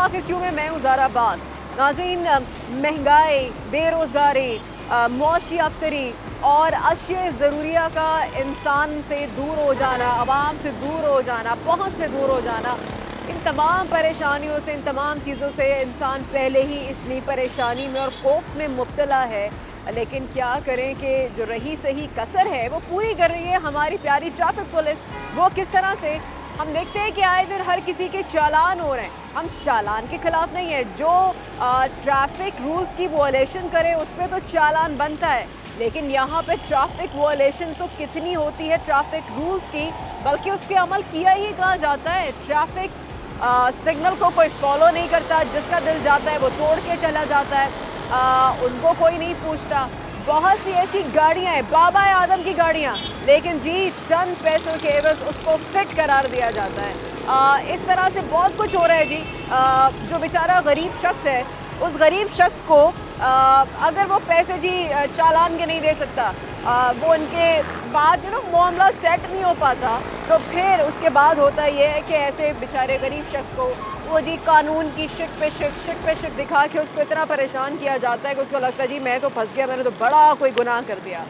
आखिर क्यों मैं हूँ ज़ारा अब्बास। नाज़रीन, महंगाई, बेरोज़गारी, मौशी अफ्तरी और अशिया ज़रूरिया का इंसान से दूर हो जाना, आवाम से दूर हो जाना, पहुँच से दूर हो जाना, इन तमाम परेशानियों से, इन तमाम चीज़ों से इंसान पहले ही इतनी परेशानी में और खौफ में मुब्तला है। लेकिन क्या करें कि जो रही सही कसर है वो पूरी कर रही है हमारी प्यारी ट्रैफिक पुलिस। वो किस तरह से हम देखते हैं कि आए दिन हर किसी के चालान हो रहे हैं। हम चालान के खिलाफ नहीं है, जो ट्रैफिक रूल्स की वॉयलेशन करे उस पर तो चालान बनता है, लेकिन यहाँ पे ट्रैफिक वॉयलेशन तो कितनी होती है ट्रैफिक रूल्स की, बल्कि उस पर अमल किया ही कहा जाता है। ट्रैफिक सिग्नल को कोई फॉलो नहीं करता, जिसका दिल जाता है वो तोड़ के चला जाता है, उनको कोई नहीं पूछता। बहुत सी ऐसी गाड़ियाँ हैं, बाबा आदम की गाड़ियाँ, लेकिन जी चंद पैसों के एवज उसको फिट करार दिया जाता है। इस तरह से बहुत कुछ हो रहा है जी। जो बेचारा गरीब शख्स है, उस गरीब शख्स को अगर वो पैसे जी चालान के नहीं दे सकता, वो उनके बाद मामला सेट नहीं हो पाता, तो फिर उसके बाद होता ये है कि ऐसे बेचारे गरीब शख्स को वो जी कानून की शिक पे शिक दिखा के उसको इतना परेशान किया जाता है कि उसको लगता है जी मैं तो फंस गया, मैंने तो बड़ा कोई गुनाह कर दिया।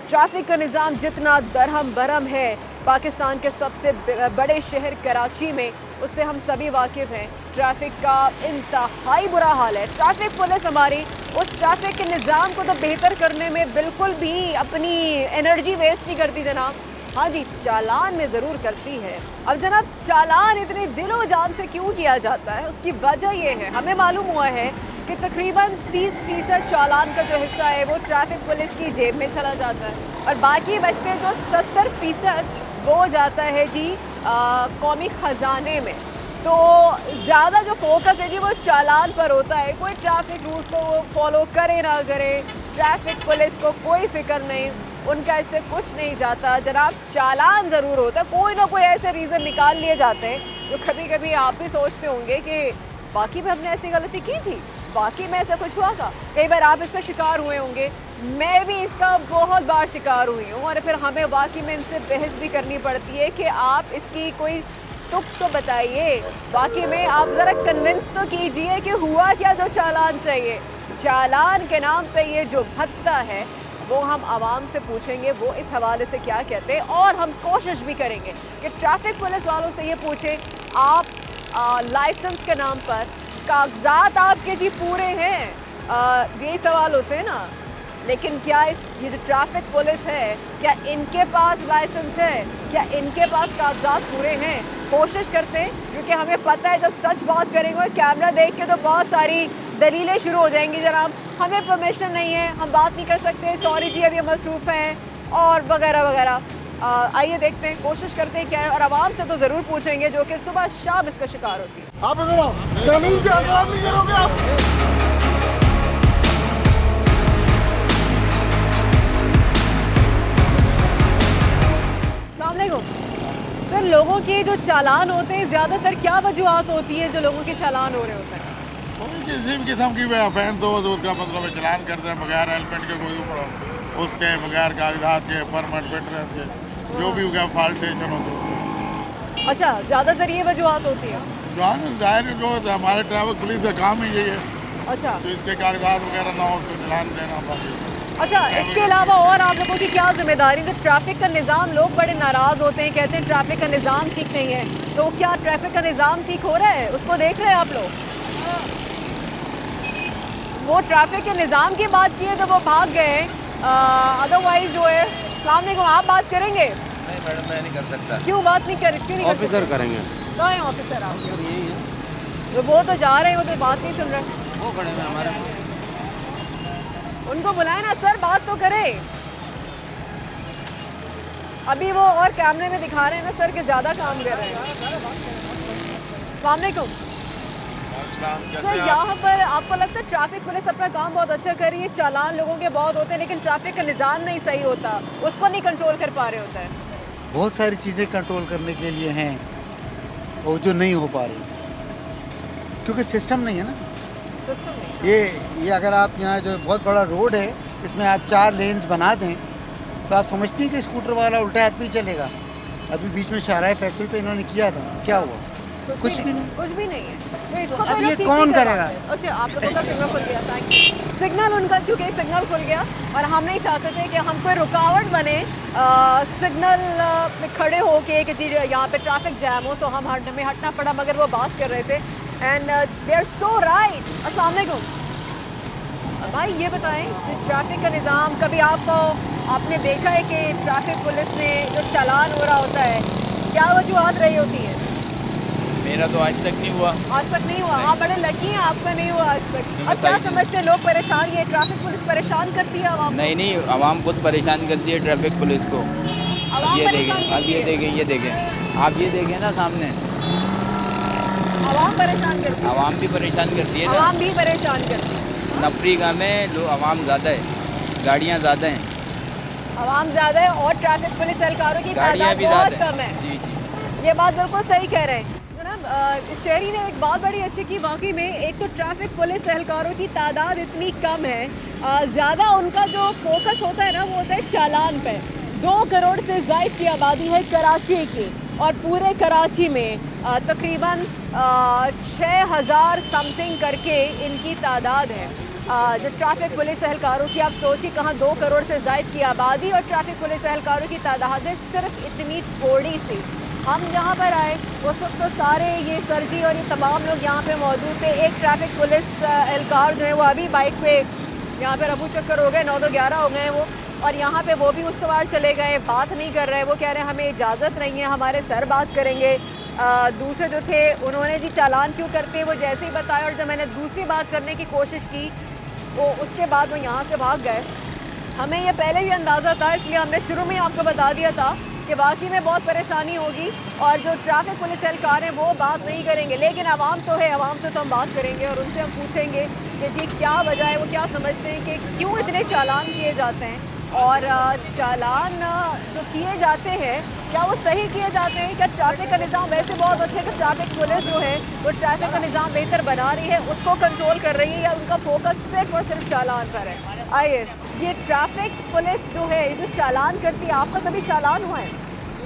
ट्रैफिक का निज़ाम जितना दरहम बरहम है पाकिस्तान के सबसे बड़े शहर कराची में, उससे हम सभी वाकिफ़ हैं। ट्रैफिक का इंतहाई बुरा हाल है। ट्रैफिक पुलिस हमारी उस ट्रैफिक के निज़ाम को तो बेहतर करने में बिल्कुल भी अपनी एनर्जी वेस्ट नहीं करती जनाब। हाँ जी, चालान में ज़रूर करती है। अब जनाब, चालान इतने दिलो जान से क्यों किया जाता है, उसकी वजह ये है, हमें मालूम हुआ है कि तकरीबन 30% चालान का जो हिस्सा है वो ट्रैफिक पुलिस की जेब में चला जाता है, और बाकी बचते जो 70% वो जाता है जी कौमी ख़जाने में। तो ज़्यादा जो फोकस है जी वो चालान पर होता है। कोई ट्रैफिक रूल्स को वो फॉलो करे ना करे, ट्रैफिक पुलिस को कोई फिक्र नहीं, उनका इससे कुछ नहीं जाता। जनाब, चालान ज़रूर होता है, कोई ना कोई ऐसे रीज़न निकाल लिए जाते हैं जो कभी कभी आप भी सोचते होंगे कि बाकी में हमने ऐसी गलती की थी, बाकी में ऐसा कुछ हुआ था। कई बार आप इसका शिकार हुए होंगे, मैं भी इसका बहुत बार शिकार हुई हूँ, और फिर हमें वाकई में इनसे बहस भी करनी पड़ती है कि आप इसकी कोई तुक तो बताइए, बाकी में आप ज़रा कन्विंस तो कीजिए कि हुआ क्या जो चालान चाहिए। चालान के नाम पे ये जो भत्ता है वो हम आवाम से पूछेंगे वो इस हवाले से क्या कहते हैं, और हम कोशिश भी करेंगे कि ट्रैफिक पुलिस वालों से ये पूछें, आप लाइसेंस के नाम पर कागजात आपके जी पूरे हैं? यही सवाल होते हैं ना। लेकिन क्या ये जो ट्रैफिक पुलिस है, क्या इनके पास लाइसेंस है, क्या इनके पास कागजात पूरे हैं? कोशिश करते हैं, क्योंकि हमें पता है जब सच बात करेंगे और कैमरा देख के तो बहुत सारी दलीलें शुरू हो जाएंगी। जनाब, हमें परमिशन नहीं है, हम बात नहीं कर सकते, सॉरी जी अभी मसरूफ़ हैं, और वगैरह वगैरह। आइए देखते हैं, कोशिश करते हैं क्या है, और आवाम से तो ज़रूर पूछेंगे जो कि सुबह शाम इसका शिकार होती है। आप ज़मीन के हक़दार नहीं करोगे आप। सर, लोगों के जो चालान होते हैं ज़्यादातर क्या वजूहत होती है जो लोगों के चालान हो रहे होते हैं? किसी भी किस्म की फैन तो उसका मतलब है चलान करते हैं बगैर हेलमेट के, कोई उसके बगैर कागजात के, परमिट फिटनेस के, जो भी उसका फाल्टेशन होता है। अच्छा, ज़्यादातर ये वजूहत होती है। जाहिर जो हमारे ट्रैफिक पुलिस का काम ही यही है। अच्छा, तो इसके कागजात वगैरह ना हो उसको चलान देना। बाकी अच्छा, इसके अलावा और आप लोगों की क्या जिम्मेदारी? तो ट्रैफिक का निज़ाम, लोग बड़े नाराज़ होते हैं, कहते हैं ट्रैफिक का निज़ाम ठीक नहीं है, तो क्या ट्रैफिक का निज़ाम ठीक हो रहा है? उसको देख रहे हैं आप लोग? वो ट्रैफिक के निज़ाम की बात की है तो वो भाग गए, अदरवाइज जो है। अस्सलाम वालेकुम, आप बात करेंगे? नहीं मैडम, मैं नहीं कर सकता। क्यों बात नहीं कर, क्यों नहीं कर ऑफिसर करेंगे। कहाँ है ऑफिसर आप? यही है, तो वो तो जा रहे हैं, वो तो बात नहीं सुन रहे। वो खड़े हैं हमारे। उनको बुलाए ना सर, बात तो करें। अभी वो और कैमरे में दिखा रहे हैं ना सर कि ज़्यादा काम कर रहे हैं। अस्सलाम वालेकुम सर, यहाँ पर आपको लगता है ट्रैफिक पुलिस अपना काम बहुत अच्छा कर रही है? चालान लोगों के बहुत होते हैं, लेकिन ट्रैफिक का निज़ाम नहीं सही होता, उसको नहीं कंट्रोल कर पा रहे होता है। बहुत सारी चीज़ें कंट्रोल करने के लिए हैं और जो नहीं हो पा रही, क्योंकि सिस्टम नहीं है ना। सिस्टम नहीं। ये अगर आप यहाँ जो बहुत बड़ा रोड है, इसमें आप 4 लेन्स बना दें तो आप समझती हैं कि स्कूटर वाला उल्टा हाथ पे ही चलेगा। अभी बीच में शाहराह फैसल पे इन्होंने किया था, क्या हुआ? कुछ भी नहीं। कुछ भी नहीं है। तो इसको अब तो ये लोग ठीक कौन नहीं करेगा? करवाते। अच्छा, आप लोगों का सिग्नल खुल गया, थैंक यू। सिग्नल उनका, क्योंकि सिग्नल खुल गया और हम नहीं चाहते थे कि हम कोई रुकावट बने सिग्नल में खड़े होके कि जी यहाँ पे ट्रैफिक जैम हो, तो हमें हटना पड़ा, मगर वो बात कर रहे थे and they are so right. अस्सलाम वालेकुम भाई, ये बताएं कि ट्रैफिक का निज़ाम कभी आपने देखा है कि ट्रैफिक पुलिस में जो चालान हो रहा होता है, क्या वजूहत रही होती है? मेरा तो आज तक नहीं हुआ। आज तक नहीं हुआ? हाँ, बड़े लकी हैं, आपका नहीं हुआ आज तक। तो अब क्या बताइए। समझते हैं लोग परेशान, ये ट्रैफिक पुलिस परेशान करती है आवाम को? नहीं नहीं, आवाम खुद परेशान करती है ट्रैफिक पुलिस को। आवाम ये परेशान देखें, अब करती ये है। देखें, ये देखें, आप ये देखें ना सामने, आवाम परेशान करती है। आवाम भी परेशान करती है ना। आवाम भी परेशान करती है। अफ्रीका में लोग आवाम ज़्यादा है, गाड़ियाँ ज़्यादा हैं, आवाम ज़्यादा है और ट्रैफिक पुलिस एहलकारों की गाड़ियाँ तादाद भी बहुत ज़्यादा कम है। हैं। जी जी। ये बात बिल्कुल सही कह रहे हैं जनाब। शहरी ने एक बात बड़ी अच्छी की, वाकई में एक तो ट्रैफिक पुलिस एहलकारों की तादाद इतनी कम है, ज़्यादा उनका जो फोकस होता है ना वो होता है चालान पे। 2 करोड़ से ज़ायद की आबादी है कराची की, और पूरे कराची में तकरीबन 6000 समथिंग करके इनकी तादाद है। जो ट्रैफिक पुलिस एहलकारों की, आप सोचिए कहाँ 2 करोड़ से ज़ायद की आबादी और ट्रैफिक पुलिस एहलकारों की तादाद है सिर्फ इतनी थोड़ी सी। हम यहाँ पर आए उस वक्त तो सारे ये सर जी और ये तमाम लोग यहाँ पे मौजूद थे। एक ट्रैफिक पुलिस एहलकार जो है वो अभी बाइक पे यहाँ पे रफू चक्कर हो गए, 9 तो 11 हो गए हैं वो, और यहाँ पे वो भी उस सवार चले गए, बात नहीं कर रहे। वो कह रहे हैं हमें इजाज़त नहीं है, हमारे सर बात करेंगे। दूसरे जो थे उन्होंने जी चालान क्यों करते हैं वो जैसे ही बताया, और जब मैंने दूसरी बात करने की कोशिश की वो उसके बाद वो यहाँ से भाग गए। हमें ये पहले ही अंदाज़ा था, इसलिए हमने शुरू में ही आपको बता दिया था कि वाकई में बहुत परेशानी होगी और जो ट्रैफिक पुलिस एहलकार हैं वो बात नहीं करेंगे, लेकिन आवाम तो है, आवाम से तो हम बात करेंगे और उनसे हम पूछेंगे कि जी क्या वजह है, वो क्या समझते हैं कि क्यों इतने चालान किए जाते हैं, और चालान जो किए जाते हैं क्या वो सही किए जाते हैं? क्या ट्रैफिक का निज़ाम वैसे बहुत अच्छा है कि ट्रैफिक पुलिस जो है वो ट्रैफिक का निज़ाम बेहतर बना रही है, उसको कंट्रोल कर रही है, या उनका फोकस सिर्फ और सिर्फ चालान पर है? आइए, ये ट्रैफिक पुलिस जो है जो चालान करती है, आपका कभी चालान हुआ है?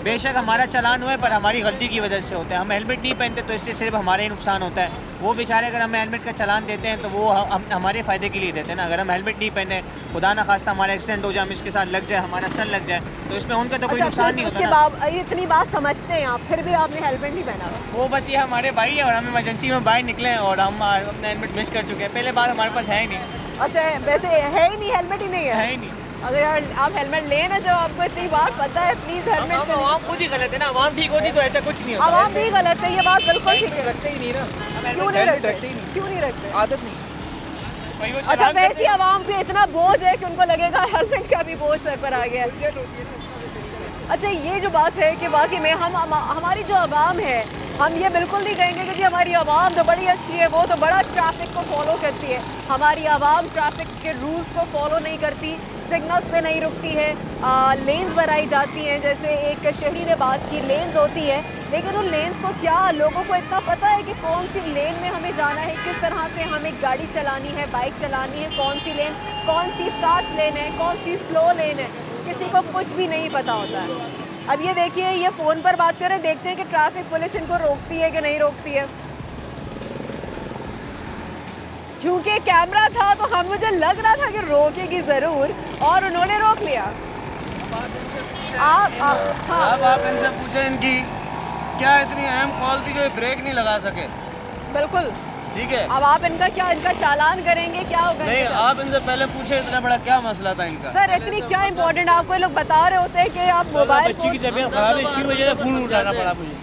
बेशक हमारा चालान हुआ है, पर हमारी गलती की वजह से होता है। हम हेलमेट नहीं पहनते तो इससे सिर्फ हमारा ही नुकसान होता है। वो बेचारे अगर हमें हेलमेट का चालान देते हैं तो वो हमारे फ़ायदे के लिए देते हैं ना। अगर हम हेलमेट नहीं पहने, खुदा ना खास्ता हमारा एक्सीडेंट हो जाए, हम इसके साथ लग जाए, हमारा सर लग जाए, तो इसमें उनका तो कोई नुकसान नहीं होता ना। इतनी बात समझते हैं आप, फिर भी आपने हेलमेट नहीं पहना हुआ। वो बस ये हमारे भाई है और हम इमरजेंसी में बाहर निकले हैं और हम अपना हेलमेट मिस कर चुके हैं। पहले बार हमारे पास है ही नहीं। अच्छा, वैसे है ही नहीं, हेलमेट ही नहीं है ही नहीं। अगर यार आप हेलमेट लें ना, जब आपको इतनी बात पता है, प्लीज़ हेलमेट। आवाम खुद ही गलत है ना, आवाम ठीक होती तो ऐसा कुछ नहीं होता। आवाम भी गलत है, ये बात बिल्कुल ठीक है। रखते ही नहीं ना, क्यों नहीं रखते? क्यों नहीं रखते? आदत नहीं। अच्छा, वैसी आवाम पे इतना बोझ है कि उनको लगेगा हेलमेट का भी बोझ सर पर आ गया। अच्छा, ये जो बात है कि वाकई में हमारी जो आवाम है, हम ये बिल्कुल नहीं कहेंगे कि जी हमारी आवाम तो बड़ी अच्छी है, वो तो बड़ा ट्रैफिक को फॉलो करती है। हमारी आवाम ट्रैफिक के रूल्स को फॉलो नहीं करती, सिग्नल्स पे नहीं रुकती है, लेन्स बनाई जाती हैं, जैसे एक शहरी ने बात की, लेन्स होती है, लेकिन उन लेन्स को क्या लोगों को इतना पता है कि कौन सी लेन में हमें जाना है, किस तरह से हमें गाड़ी चलानी है, बाइक चलानी है, कौन सी लेन, कौन सी फास्ट लेन है, कौन सी स्लो लेन है, किसी को कुछ भी नहीं पता होता है। अब ये देखिए, ये फ़ोन पर बात करें, देखते हैं कि ट्रैफिक पुलिस इनको रोकती है कि नहीं रोकती है। क्योंकि कैमरा था तो हम मुझे लग रहा था कि रोकेगी ज़रूर, और उन्होंने रोक लिया। हाँ, अब आप इनसे पूछें इनकी क्या इतनी अहम कॉल थी जो ब्रेक नहीं लगा सके। बिल्कुल ठीक है, अब आप इनका चालान करेंगे, क्या होगा? नहीं आप इनसे पहले पूछे इतना बड़ा क्या मसला था इनका। सर, इतनी क्या इम्पोर्टेंट, आपको लोग बता रहे होते हैं कि आप मोबाइल बच्ची की तबीयत ख़राब है, इसकी वजह से फ़ोन उठाना पड़ा मुझे।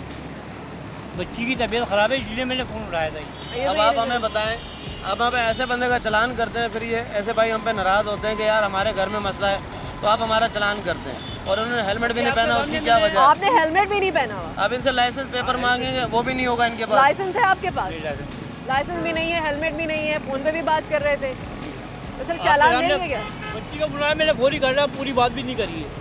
बच्ची की तबीयत ख़राब है इसलिए मैंने फ़ोन उठाया था। अब आप हमें बताएं, अब हम ऐसे बंदे का चालान करते हैं, फिर ये ऐसे भाई हम पे नाराज़ होते हैं कि यार हमारे घर में मसला है, तो आप हमारा चालान करते हैं और उन्होंने हेलमेट भी नहीं पहना, उसकी क्या वजह? आपने हेलमेट भी नहीं पहना हुआ। अब इनसे लाइसेंस पेपर मांगेंगे, वो भी नहीं होगा इनके पास। लाइसेंस है आपके पास? लाइसेंस भी नहीं है, हेलमेट भी नहीं है, फ़ोन पे भी बात कर रहे थे, तो सर चालान देंगे क्या? बच्ची को बुलाया, मैंने फोन ही कर रहा, पूरी बात भी नहीं करी है।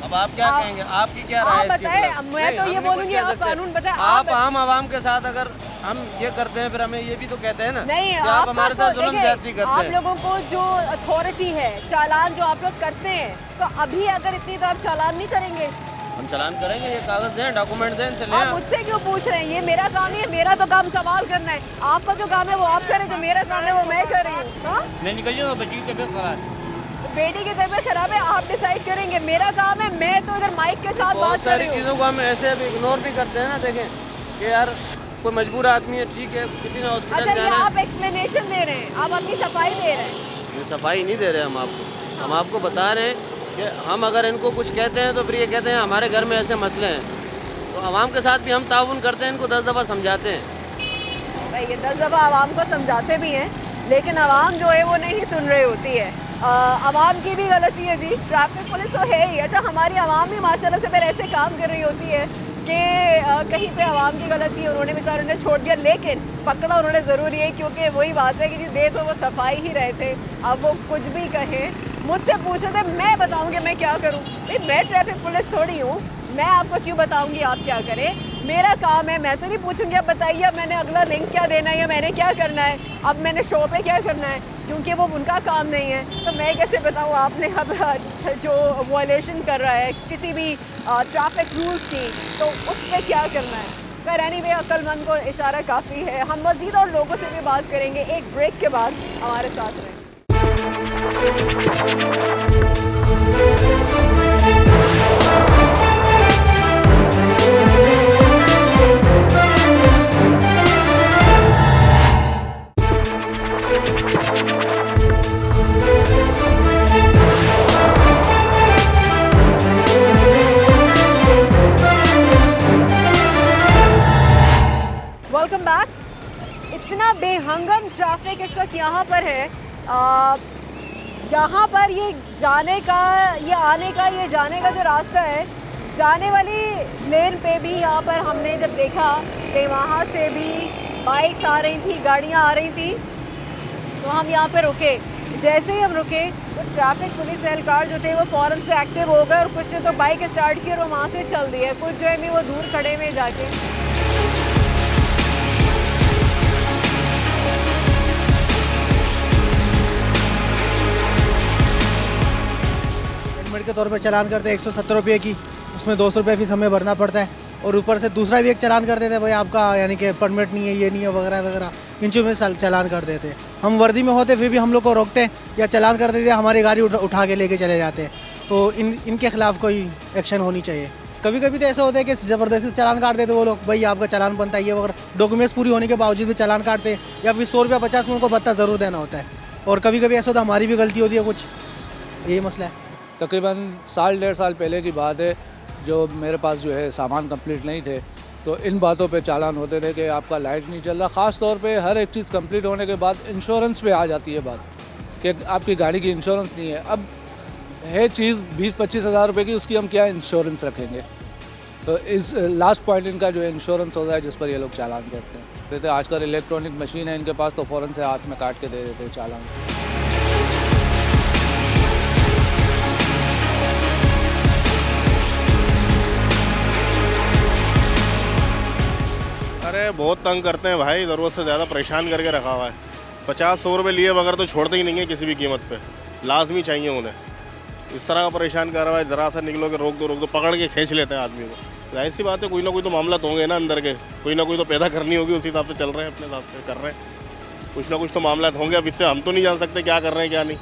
अब आप क्या कहेंगे, आपकी क्या राय है इसके बताएं, खिलाफ? मैं नहीं, तो हम ये नहीं कुछ बोलूंगी, कह आप सकते। कानून बताएं। आप आम आवाम के साथ अगर हम ये करते हैं फिर हमें ये भी तो कहते हैं ना नहीं, कि आप हमारे साथ जुल्म देखिए, ज्यादती करते आप हैं। लोगों को जो अथॉरिटी है, चालान जो आप लोग करते हैं, तो अभी अगर इतनी तो आप चालान नहीं करेंगे, हम चालान करेंगे, ये कागज़ दें, डॉक्यूमेंट दें, इनसे लें आप आप। मुझसे क्यों पूछ रहे हैं? ये मेरा काम नहीं है, मेरा तो काम सवाल करना है। आपका जो काम है वो आप करें, जो मेरा काम है वो मैं कर रही हूँ। हाँ? मैं निकल जाऊँगा, बच्ची की तबीयत खराब है। बेटी की तबीयत खराब है, आप डिसाइड करेंगे। मेरा काम है, मैं तो इधर माइक के साथ बहुत बात कर सारी रही हूँ। चीज़ों को हम ऐसे अभी इग्नोर भी करते हैं ना। देखें कि यार कोई मजबूर आदमी है, ठीक है, किसी ने हॉस्पिटल अच्छा, ये जाना है। आप एक्सप्लेनेशन दे रहे हैं, आप अपनी सफाई दे रहे हैं। ये सफाई नहीं दे रहे हम आपको, हम आपको बता रहे हैं कि हम अगर इनको कुछ कहते हैं तो फिर ये कहते हैं हमारे घर में ऐसे मसले हैं। तो आवाम के साथ भी हम ताउन करते हैं, इनको 10 दफ़ा समझाते हैं। भाई ये 10 दफ़ा आवाम को समझाते भी हैं, लेकिन आवाम जो है वो नहीं सुन रही होती है। आवाम की भी गलती है जी, ट्रैफिक पुलिस तो है ही। अच्छा, हमारी आवाम भी माशाल्लाह से फिर ऐसे काम कर रही होती है कि कहीं पे आवाम की गलती है, उन्होंने बेचारों ने छोड़ दिया, लेकिन पकड़ा उन्होंने ज़रूरी है, क्योंकि वही बात है कि जी दे तो वो सफाई ही रहे थे। अब वो कुछ भी कहें, मुझसे पूछ रहे थे, मैं बताऊँगी मैं क्या करूँ? मैं ट्रैफिक पुलिस थोड़ी हूँ, मैं आपको क्यों बताऊँगी आप क्या करें? मेरा काम है, मैं तो नहीं पूछूंगी अब बताइए अब मैंने अगला लिंक क्या देना है या मैंने क्या करना है, अब मैंने शो पे क्या करना है, क्योंकि वो उनका काम नहीं है। तो मैं कैसे बताऊँ आपने अब जो वॉयलेशन कर रहा है किसी भी ट्रैफिक रूल्स की, तो उस पर क्या करना है? पर एनीवे, अक्लमंद को इशारा काफ़ी है। हम मज़ीद और लोगों से भी बात करेंगे एक ब्रेक के बाद। हमारे साथ रहें। Welcome back. इतना बेहंगम ट्रैफिक इस वक्त यहाँ पर है, यहाँ पर ये जाने का, ये आने का, ये जाने का जो रास्ता है, जाने वाली लेन पे भी यहाँ पर हमने जब देखा कि वहाँ से भी बाइक्स आ रही थी, गाड़ियाँ आ रही थी, तो हम यहाँ पे रुके। जैसे ही हम रुके तो ट्रैफिक पुलिस एहलकार जो थे वो फ़ौरन से एक्टिव हो गए और कुछ ने तो बाइक स्टार्ट की और वो वहाँ से चल दिए, कुछ जो है भी वो दूर खड़े हुए जाके। हेलमेट के तौर पर चालान करते हैं 170 रुपये की, उसमें 200 रुपये फीस हमें भरना पड़ता है, और ऊपर से दूसरा भी एक चालान कर देते हैं, भाई आपका यानी कि परमिट नहीं है, ये नहीं है, वगैरह वगैरह, इन चीज़ों में चालान कर देते हैं। हम वर्दी में होते फिर भी हम लोग को रोकते हैं या चालान कर देते हैं, हमारी गाड़ी उठा के लेके चले जाते हैं। तो इनके खिलाफ़ कोई एक्शन होनी चाहिए। कभी कभी तो ऐसा होता है कि ज़बरदस्ती चालान काट देते वो लोग, भाई आपका चालान बनता है ये वगैरह, डॉक्यूमेंट्स पूरी होने के बावजूद भी चालान काटते हैं, या फिर 100 रुपया 50 में उनको भत्ता ज़रूर देना होता है। और कभी कभी ऐसा होता है हमारी भी गलती होती है कुछ, यही मसला है। तकरीबन साल 1.5 साल पहले की बात है, जो मेरे पास जो है सामान कंप्लीट नहीं थे, तो इन बातों पे चालान होते थे कि आपका लाइट नहीं चल रहा। ख़ास तौर पे हर एक चीज़ कंप्लीट होने के बाद इंश्योरेंस पे आ जाती है बात कि आपकी गाड़ी की इंश्योरेंस नहीं है। अब है चीज़ 20-25 हज़ार रुपये की, उसकी हम क्या इंश्योरेंस रखेंगे? तो इस लास्ट पॉइंट इनका जो है इंश्योरेंस होता है, जिस पर ये लोग चालान करते हैं। कहते आजकल इलेक्ट्रॉनिक मशीन है इनके पास, तो फ़ौरन से हाथ में काट के दे देते हैं चालान। अरे बहुत तंग करते हैं भाई, ज़रूरत से ज़्यादा परेशान करके रखा हुआ है। 50-100 रुपये लिए बगैर तो छोड़ते ही नहीं है किसी भी कीमत पे, लाजमी चाहिए उन्हें। इस तरह का परेशान कर रहा है, ज़रा सा निकलो कि रोक दो, पकड़ के खींच लेते हैं आदमी को। जाहिर सी बात है, कोई ना कोई तो मामला तो होंगे ना अंदर के, कोई ना कोई तो पैदा करनी होगी, उसी हिसाब से चल रहे हैं, अपने हिसाब से कर रहे हैं। कुछ ना कुछ तो मामला होंगे। अब इससे हम तो नहीं जान सकते क्या कर रहे हैं क्या नहीं,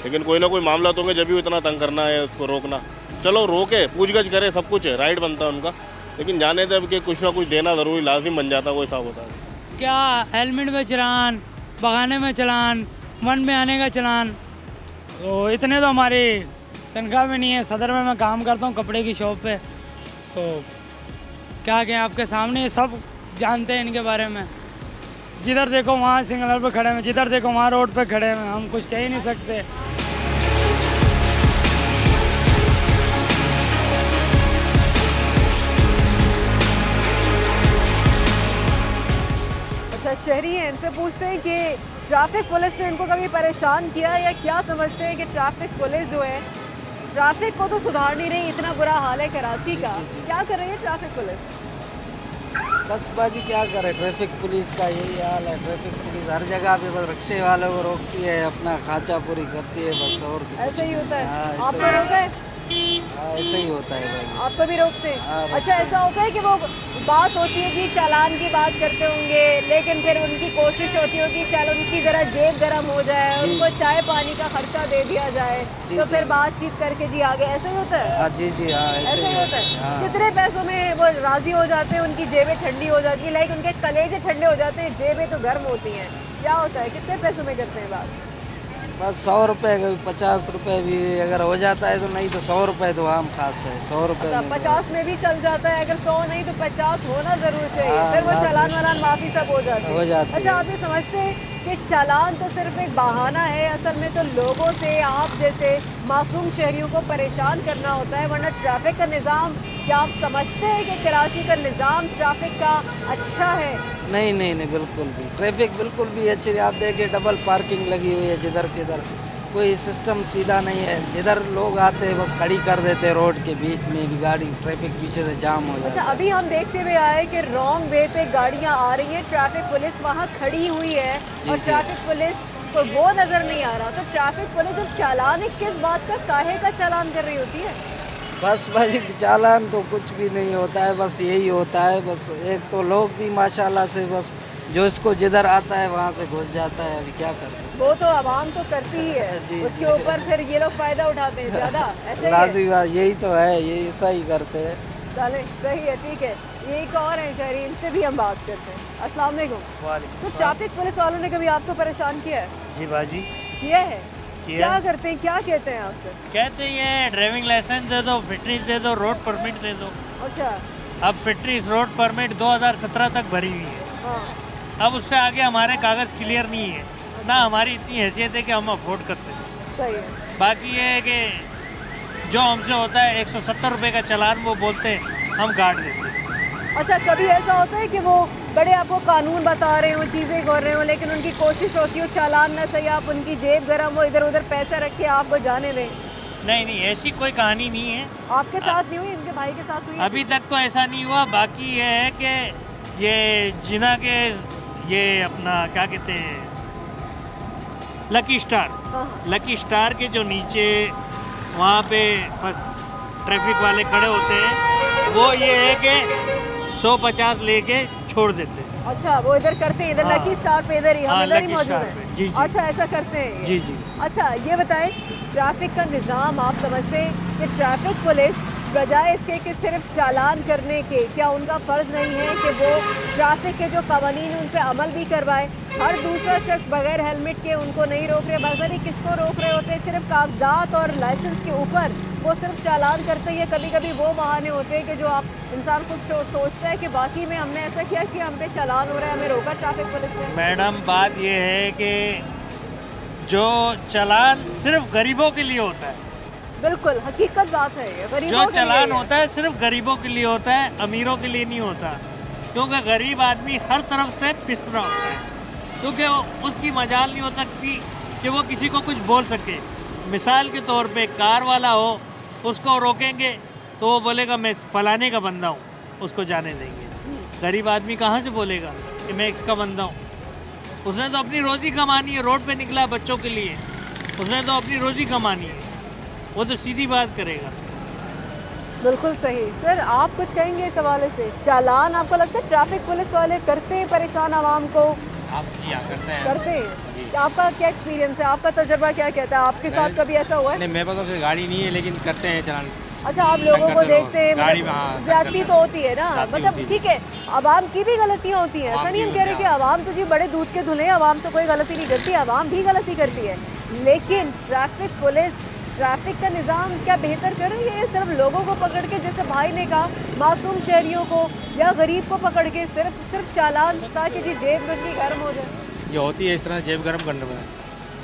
लेकिन कोई ना कोई मामला तो होंगे, जब भी इतना तंग करना है उसको रोकना। चलो रोके, पूछगछ करे, सब कुछ है, राइट बनता है उनका, लेकिन जाने दे कि कुछ ना कुछ देना ज़रूरी लाजिम बन जाता है, वो हिसाब होता है। क्या हेलमेट में चलान, बगाने में चलान, वन में आने का चलान, तो इतने तो हमारी तनख्वाह में नहीं है। सदर में मैं काम करता हूँ कपड़े की शॉप पे, तो क्या कहें, आपके सामने सब जानते हैं इनके बारे में। जिधर देखो वहाँ सिग्नल पे खड़े हैं, जिधर देखो वहाँ रोड पे खड़े हैं, हम कुछ कह ही नहीं सकते। अच्छा, शहरी हैं, इनसे पूछते हैं कि ट्रैफिक पुलिस ने इनको कभी परेशान किया, या क्या समझते हैं कि ट्रैफिक पुलिस जो है ट्रैफिक को तो सुधार नहीं रही। इतना बुरा हाल है कराची का, क्या कर रही है ट्रैफिक पुलिस? बस बाजी क्या करे, ट्रैफिक पुलिस का यही हाल है। ट्रैफिक पुलिस हर जगह पे बस रिक्शे वालों को रोकती है, अपना खांचा पूरी करती है, बस। और ऐसे ही होता है, हाँ, आपको रोका है? हाँ, ऐसे ही होता है भाई। आपको भी रोकते हैं? हाँ, अच्छा, ऐसा होता है कि वो बात होती है कि चालान की बात करते होंगे, लेकिन फिर उनकी कोशिश होती होगी चल उनकी ज़रा जेब गर्म हो जाए, जी। उनको चाय पानी का खर्चा दे दिया जाए, जी, तो जी। फिर बातचीत करके जी आगे, ऐसा ही होता है? हाँ जी जी, हाँ ऐसा ही होता है। हाँ। कितने पैसों में वो राजी हो जाते हैं, उनकी जेबें ठंडी हो जाती है, लाइक उनके कलेजे ठंडे हो जाते हैं, जेबें तो गर्म होती हैं। क्या होता है, कितने पैसों में करते हैं बात? बस 100 रुपये, 50 रुपये भी अगर हो जाता है तो, नहीं तो 100 रुपये तो आम खास है। 100 रुपये अच्छा, 50 में भी चल जाता है, अगर 100 नहीं तो 50 होना ज़रूर चाहिए, हाँ, फिर वो लाजमी। चालान वालान माफ़ी सब हो जाती है। हो जाती अच्छा, है। आप ये समझते हैं कि चालान तो सिर्फ एक बहाना है, असल में तो लोगों से आप जैसे मासूम शहरियों को परेशान करना होता है, वरना ट्रैफिक का निज़ाम, क्या आप समझते हैं कि कराची का निज़ाम ट्रैफिक का अच्छा है? नहीं नहीं नहीं, बिल्कुल भी ट्रैफिक बिल्कुल भी अच्छी नहीं। आप देखिए डबल पार्किंग लगी हुई है जिधर किधर, कोई सिस्टम सीधा नहीं है। जिधर लोग आते हैं बस खड़ी कर देते हैं रोड के बीच में भी गाड़ी, ट्रैफिक पीछे से जाम हो जाता अच्छा, है। अभी हम देखते हुए आए कि रॉन्ग वे पे गाड़ियाँ आ रही हैं, ट्रैफिक पुलिस वहाँ खड़ी हुई है जी, और जी। ट्रैफिक पुलिस को वो नज़र नहीं आ रहा, तो ट्रैफिक पुलिस जब चालान है, किस बात का, काहे का चालान कर रही होती है? बस भाई चालान तो कुछ भी नहीं होता है, बस यही होता है। बस एक तो लोग भी माशाल्लाह से बस जो इसको जिधर आता है वहाँ से घुस जाता है। अभी क्या कर सकते वो तो आवाम तो करती ही है, जी, उसके जी। ऊपर फिर ये लोग फ़ायदा उठाते हैं ज़्यादा, ऐसे ही है? लाजमी बात यही तो है, ये ऐसा ही करते हैं। चले, सही है, ठीक है। ये एक और है शहरी, इनसे भी हम बात करते हैं। अस्सलाम वालेकुम। तो ट्रैफिक पुलिस वालों ने कभी आपको परेशान किया है? जी बाजी, किया है? किया। क्या करते हैं, क्या कहते हैं आपसे? कहते हैं ड्राइविंग लाइसेंस दे दो, फिटनेस दे दो, रोड परमिट दे दो। अच्छा, अब फिटनेस रोड परमिट 2017 तक भरी हुई है, हाँ, अब उससे आगे हमारे कागज़ क्लियर नहीं है, ना हमारी इतनी हैसियत है कि हम अफोर्ड कर सकें। सही है। बाकी ये है कि जो हमसे होता है 170 रुपये का चालान वो बोलते हैं, हम काट देते हैं। अच्छा, कभी ऐसा होता है कि वो बड़े आपको कानून बता रहे हो, चीज़ें कर रहे हो, लेकिन उनकी कोशिश होती हो चालान ना सही, आप उनकी जेब गर्म, वो इधर उधर पैसे रख के आपको जाने दें? नहीं नहीं, ऐसी कोई कहानी नहीं है, आपके साथ नहीं हुई, इनके भाई के साथ हुई है? अभी तक तो ऐसा नहीं हुआ। बाकी ये है कि ये जिना के ये अपना क्या कहते हैं लकी स्टार, हाँ, लकी स्टार के जो नीचे वहाँ पे बस ट्रैफिक वाले खड़े होते हैं, वो ये है कि 150 लेके छोड़ देते हैं। अच्छा, वो इधर करते हैं, इधर हाँ। लकी स्टार पे इधर ही, हम हाँ, इधर ही लकी मौजूद स्टार हैं। पे, जी, जी। अच्छा, ऐसा करते हैं ये? जी जी। अच्छा, ये बताएं, ट्रैफिक का निज़ाम आप समझते हैं कि ट्रैफिक पुलिस बजाय इसके कि सिर्फ चालान करने के, क्या उनका फ़र्ज़ नहीं है कि वो ट्रैफिक के जो कवानीन हैं उन पर अमल भी करवाए? हर दूसरा शख्स बगैर हेलमेट के उनको नहीं रोक रहे, बगैर किसको रोक रहे होते हैं? सिर्फ कागजात और लाइसेंस के ऊपर वो सिर्फ चालान करते हैं। कभी कभी वो बहाने होते हैं कि जो आप इंसान खुद सोचता है कि बाकी में हमने ऐसा किया कि हम पे चालान हो रहा है, हमें रोका ट्रैफिक पुलिस ने। मैडम, बात ये है कि जो चालान सिर्फ गरीबों के लिए होता है, बिल्कुल हकीकत बात है ये, गरीबों जो के चालान लिए है। होता है सिर्फ गरीबों के लिए होता है, अमीरों के लिए नहीं होता, क्योंकि गरीब आदमी हर तरफ से पिस रहा होता है, क्योंकि उसकी मजाल नहीं हो सकती कि वो किसी को कुछ बोल सके। मिसाल के तौर पे कार वाला हो, उसको रोकेंगे तो वो बोलेगा मैं फलाने का बंदा हूँ, उसको जाने देंगे। गरीब आदमी कहाँ से बोलेगा कि मैं इसका बंदा हूँ? उसने तो अपनी रोज़ी कमानी है, रोड पे निकला बच्चों के लिए, उसने तो अपनी रोज़ी कमानी है, वो तो सीधी बात करेगा। बिल्कुल सही। सर, आप कुछ कहेंगे इस हवाले से? चालान आपको लगता है ट्रैफिक पुलिस वाले करते हैं परेशान आवाम को? आप जी हाँ करते हैं। करते हैं। आपका क्या एक्सपीरियंस है, आपका तजर्बा क्या कहता है, आपके साथ कभी ऐसा हुआ है? नहीं, मेरे पास तो गाड़ी नहीं है, लेकिन करते हैं चालान। अच्छा, आप लोगों को देखते हैं, गाड़ी में, मतलब हाँ, ज्यादती तो होती है ना, ज्यादती मतलब होती है। ठीक है, आवाम की भी गलतियाँ होती हैं, ऐसा नहीं हम कह रहे कि आवाम तो जी बड़े दूध के धुले, आवाम तो कोई गलती नहीं करती, आवाम भी गलती करती है, लेकिन ट्रैफिक पुलिस ट्रैफिक का निज़ाम क्या बेहतर कर रही है? सिर्फ लोगों को पकड़ के, जैसे भाई ने कहा, मासूम शहरियों को या गरीब को पकड़ के सिर्फ चालान, ताकि जी जेब बंदी गर्म हो जाए। ये होती है इस तरह जेब गर्म करने में